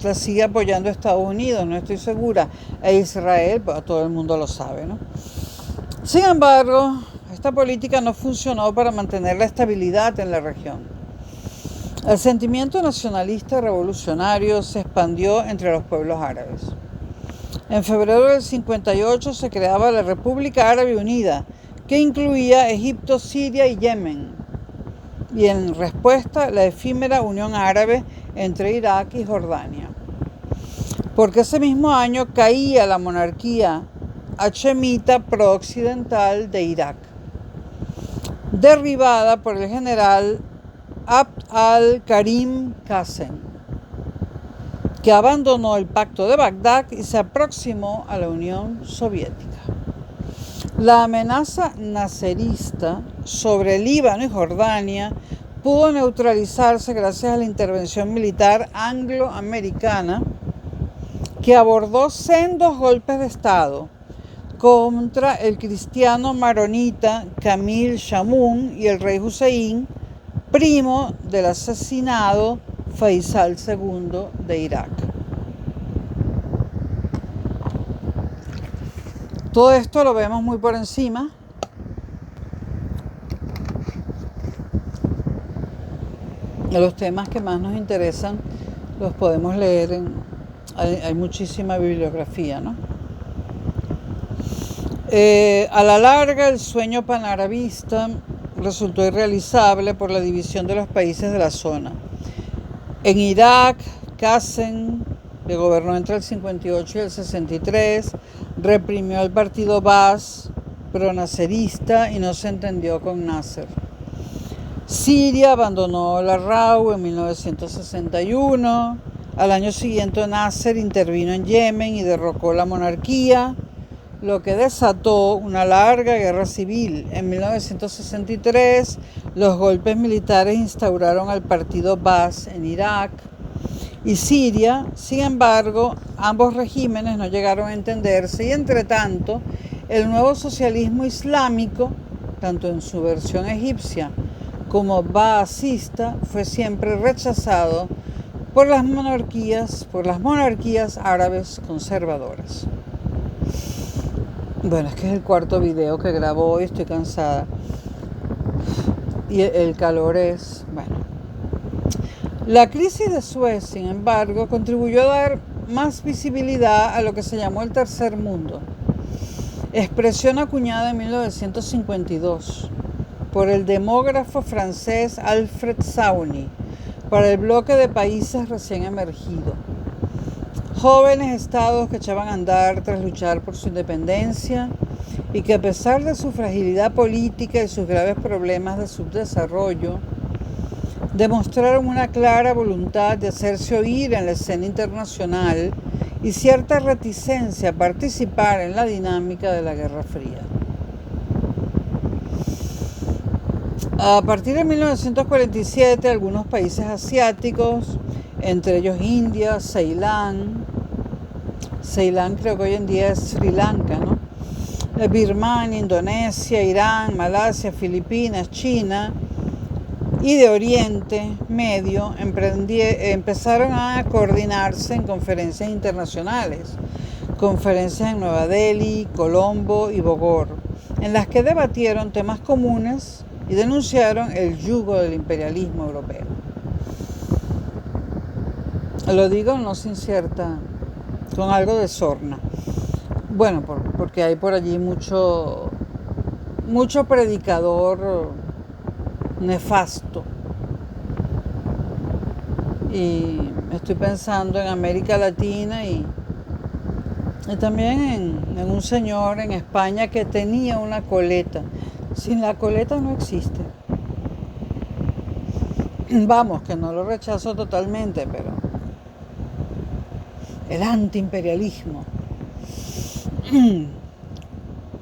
la sigue apoyando a Estados Unidos, no estoy segura. E Israel, pues todo el mundo lo sabe, ¿no? Sin embargo, esta política no funcionó para mantener la estabilidad en la región. El sentimiento nacionalista y revolucionario se expandió entre los pueblos árabes. En febrero del 58 se creaba la República Árabe Unida, que incluía Egipto, Siria y Yemen, y en respuesta la efímera Unión Árabe entre Irak y Jordania. Porque ese mismo año caía la monarquía hachemita pro-occidental de Irak, derribada por el general Abd al-Karim Qassem, que abandonó el Pacto de Bagdad y se aproximó a la Unión Soviética. La amenaza nacerista sobre Líbano y Jordania pudo neutralizarse gracias a la intervención militar anglo-americana, que abordó sendos golpes de Estado contra el cristiano maronita Kamil Shamoun y el rey Hussein, primo del asesinado Faisal II de Irak. Todo esto lo vemos muy por encima. Los temas que más nos interesan los podemos leer hay muchísima bibliografía, ¿no? A la larga, el sueño panarabista resultó irrealizable por la división de los países de la zona. En Irak, Qassem, que gobernó entre el 58 y el 63, reprimió el partido Baas pro-nacerista y no se entendió con Nasser. Siria abandonó la RAU en 1961. Al año siguiente Nasser intervino en Yemen y derrocó la monarquía, lo que desató una larga guerra civil. En 1963, los golpes militares instauraron al partido Baas en Irak y Siria. Sin embargo, ambos regímenes no llegaron a entenderse y, entre tanto, el nuevo socialismo islámico, tanto en su versión egipcia como baasista, fue siempre rechazado por las monarquías árabes conservadoras. Bueno, es que es el cuarto video que grabo hoy, estoy cansada. Y el calor es, bueno. La crisis de Suez, sin embargo, contribuyó a dar más visibilidad a lo que se llamó el Tercer Mundo, expresión acuñada en 1952 por el demógrafo francés Alfred Sauni para el bloque de países recién emergidos. Jóvenes estados que echaban a andar tras luchar por su independencia y que, a pesar de su fragilidad política y sus graves problemas de subdesarrollo, demostraron una clara voluntad de hacerse oír en la escena internacional y cierta reticencia a participar en la dinámica de la Guerra Fría. A partir de 1947, algunos países asiáticos, entre ellos India, Ceilán creo que hoy en día es Sri Lanka, ¿no? Birmania, Indonesia, Irán, Malasia, Filipinas, China y de Oriente Medio empezaron a coordinarse en conferencias internacionales, conferencias en Nueva Delhi, Colombo y Bogor, en las que debatieron temas comunes y denunciaron el yugo del imperialismo europeo. Lo digo no sin cierta, con algo de sorna. Bueno, porque hay por allí mucho predicador nefasto. Y estoy pensando en América Latina y también en un señor en España que tenía una coleta. Sin la coleta no existe. Vamos, que no lo rechazo totalmente, pero el antiimperialismo.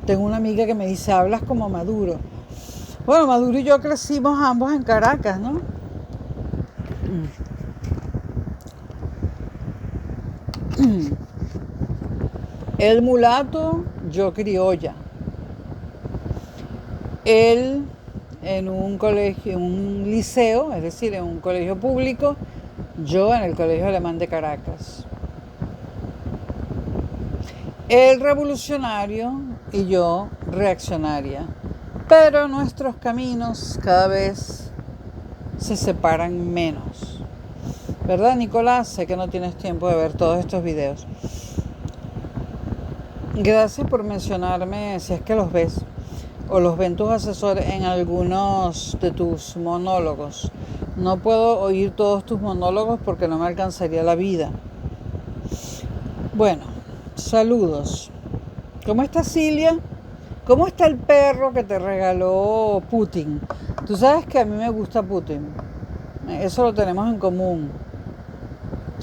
Tengo una amiga que me dice, hablas como Maduro. Bueno, Maduro y yo crecimos ambos en Caracas, ¿no? Él mulato, yo criolla. Él en un colegio, en un liceo, es decir, en un colegio público, yo en el Colegio Alemán de Caracas. Él revolucionario y yo reaccionaria. Pero nuestros caminos cada vez se separan menos. ¿Verdad, Nicolás? Sé que no tienes tiempo de ver todos estos videos. Gracias por mencionarme, si es que los ves, o los ven tus asesores en algunos de tus monólogos. No puedo oír todos tus monólogos porque no me alcanzaría la vida. Bueno, saludos. ¿Cómo está Cilia? ¿Cómo está el perro que te regaló Putin? Tú sabes que a mí me gusta Putin. Eso lo tenemos en común,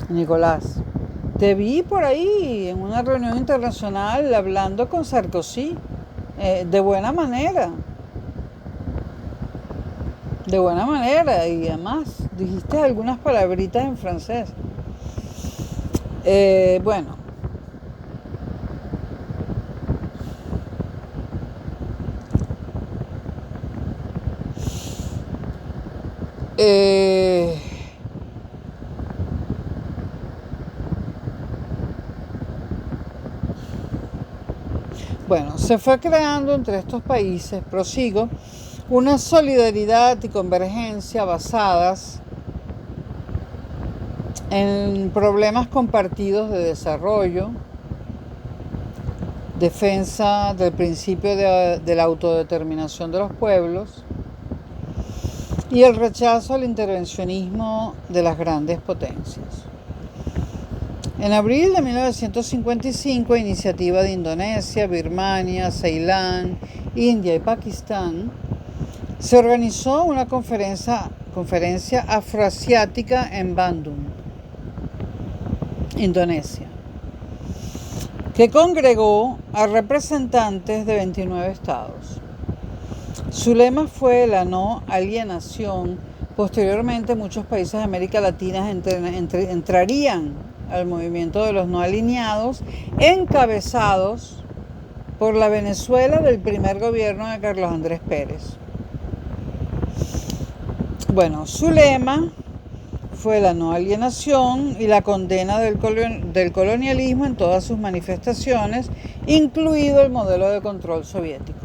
Nicolás. Te vi por ahí en una reunión internacional hablando con Sarkozy. De buena manera. De buena manera. Y además dijiste algunas palabritas en francés. Bueno. Bueno, se fue creando entre estos países, prosigo, una solidaridad y convergencia basadas en problemas compartidos de desarrollo, defensa del principio de la autodeterminación de los pueblos y el rechazo al intervencionismo de las grandes potencias. En abril de 1955, a iniciativa de Indonesia, Birmania, Ceilán, India y Pakistán, se organizó una conferencia afroasiática en Bandung, Indonesia, que congregó a representantes de 29 estados. Su lema fue la no alienación. Posteriormente, muchos países de América Latina entrarían al movimiento de los no alineados, encabezados por la Venezuela del primer gobierno de Carlos Andrés Pérez. Bueno, su lema fue la no alienación y la condena del colonialismo en todas sus manifestaciones, incluido el modelo de control soviético.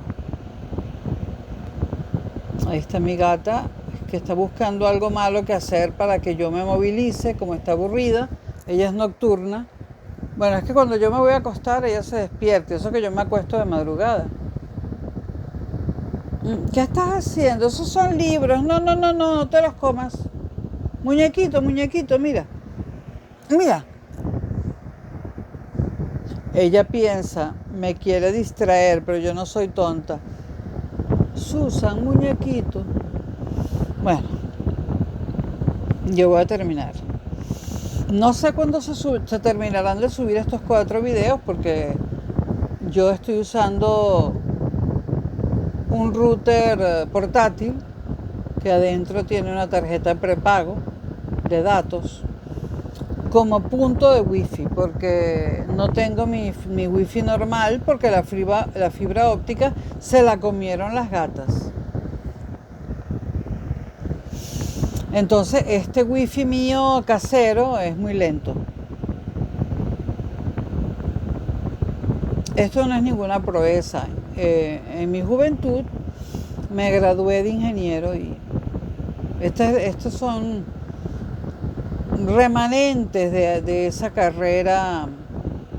Ahí está mi gata, que está buscando algo malo que hacer para que yo me movilice, como está aburrida. Ella es nocturna. Bueno, es que cuando yo me voy a acostar, ella se despierta. Eso que yo me acuesto de madrugada. ¿Qué estás haciendo? Esos son libros. No te los comas. Muñequito, mira. Mira. Ella piensa, me quiere distraer, pero yo no soy tonta. Susan, muñequito. Bueno, yo voy a terminar. No sé cuándo se terminarán de subir estos 4 videos porque yo estoy usando un router portátil que adentro tiene una tarjeta prepago de datos como punto de wifi, porque no tengo mi wifi normal porque la fibra óptica se la comieron las gatas. Entonces este wifi mío casero es muy lento. Esto no es ninguna proeza. En mi juventud me gradué de ingeniero y estos son remanentes de esa carrera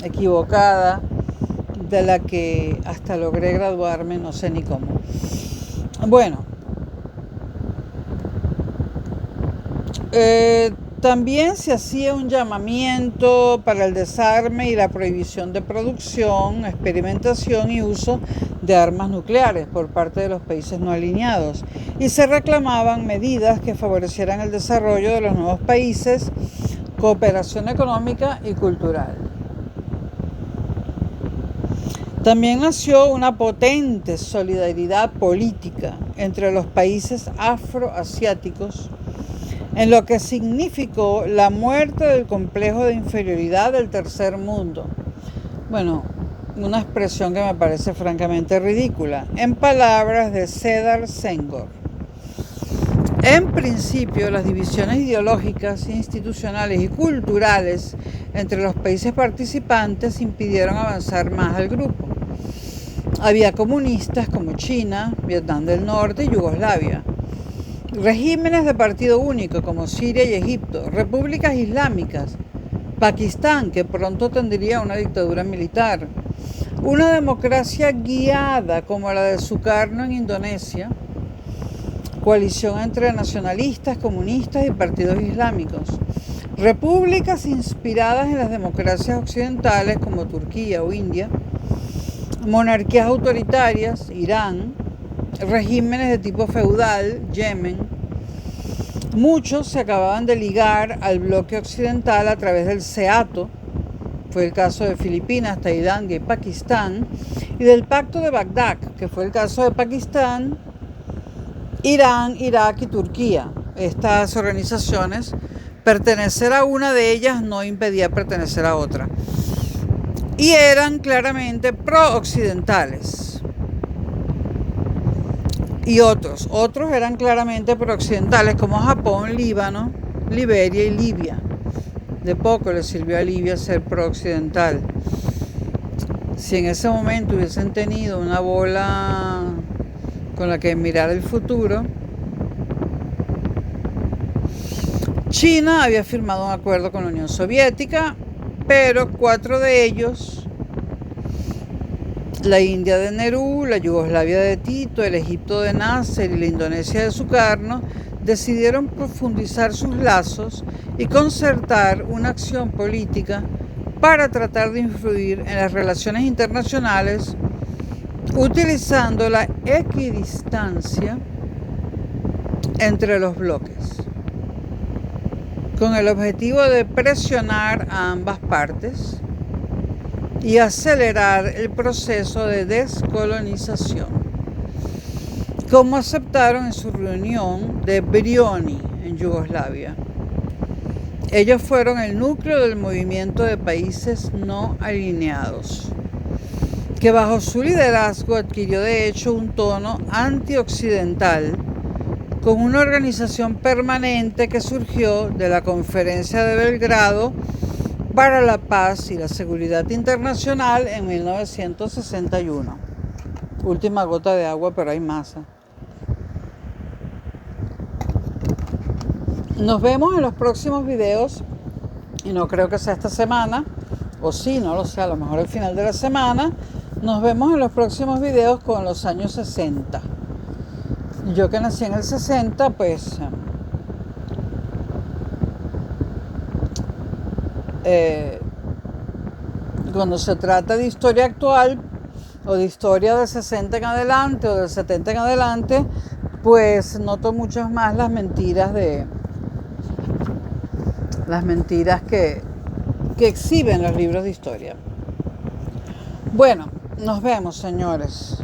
equivocada de la que hasta logré graduarme, no sé ni cómo. Bueno, también se hacía un llamamiento para el desarme y la prohibición de producción, experimentación y uso de armas nucleares por parte de los países no alineados, y se reclamaban medidas que favorecieran el desarrollo de los nuevos países, cooperación económica y cultural. También nació una potente solidaridad política entre los países afroasiáticos, en lo que significó la muerte del complejo de inferioridad del tercer mundo. Bueno, una expresión que me parece francamente ridícula, en palabras de Cedar Senghor. En principio, las divisiones ideológicas, institucionales y culturales entre los países participantes impidieron avanzar más al grupo. Había comunistas como China, Vietnam del Norte y Yugoslavia, regímenes de partido único como Siria y Egipto, repúblicas islámicas, Pakistán, que pronto tendría una dictadura militar, una democracia guiada como la de Sukarno en Indonesia, coalición entre nacionalistas, comunistas y partidos islámicos, repúblicas inspiradas en las democracias occidentales como Turquía o India, monarquías autoritarias, Irán, regímenes de tipo feudal, Yemen. Muchos se acababan de ligar al bloque occidental a través del SEATO, fue el caso de Filipinas, Tailandia y Pakistán, y del Pacto de Bagdad, que fue el caso de Pakistán, Irán, Irak y Turquía. Estas organizaciones, pertenecer a una de ellas no impedía pertenecer a otra, y eran claramente pro-occidentales. Y otros eran claramente pro-occidentales, como Japón, Líbano, Liberia y Libia. De poco le sirvió a Libia ser pro-occidental. Si en ese momento hubiesen tenido una bola con la que mirar el futuro. China había firmado un acuerdo con la Unión Soviética, pero 4 de ellos, la India de Nehru, la Yugoslavia de Tito, el Egipto de Nasser y la Indonesia de Sukarno, decidieron profundizar sus lazos y concertar una acción política para tratar de influir en las relaciones internacionales utilizando la equidistancia entre los bloques, con el objetivo de presionar a ambas partes y acelerar el proceso de descolonización, como aceptaron en su reunión de Brioni en Yugoslavia. Ellos fueron el núcleo del movimiento de países no alineados, que bajo su liderazgo adquirió de hecho un tono antioccidental, con una organización permanente que surgió de la Conferencia de Belgrado para la Paz y la Seguridad Internacional en 1961. Última gota de agua, pero hay masa. Nos vemos en los próximos videos, y no creo que sea esta semana, o sí, no lo sé, a lo mejor al final de la semana. Nos vemos en los próximos videos con los años 60. Yo que nací en el 60, pues cuando se trata de historia actual o de historia del 60 en adelante o del 70 en adelante, pues noto muchas más las mentiras que exhiben los libros de historia. Bueno, nos vemos, señores.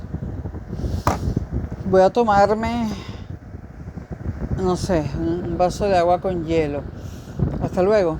Voy a tomarme, no sé, un vaso de agua con hielo. Hasta luego.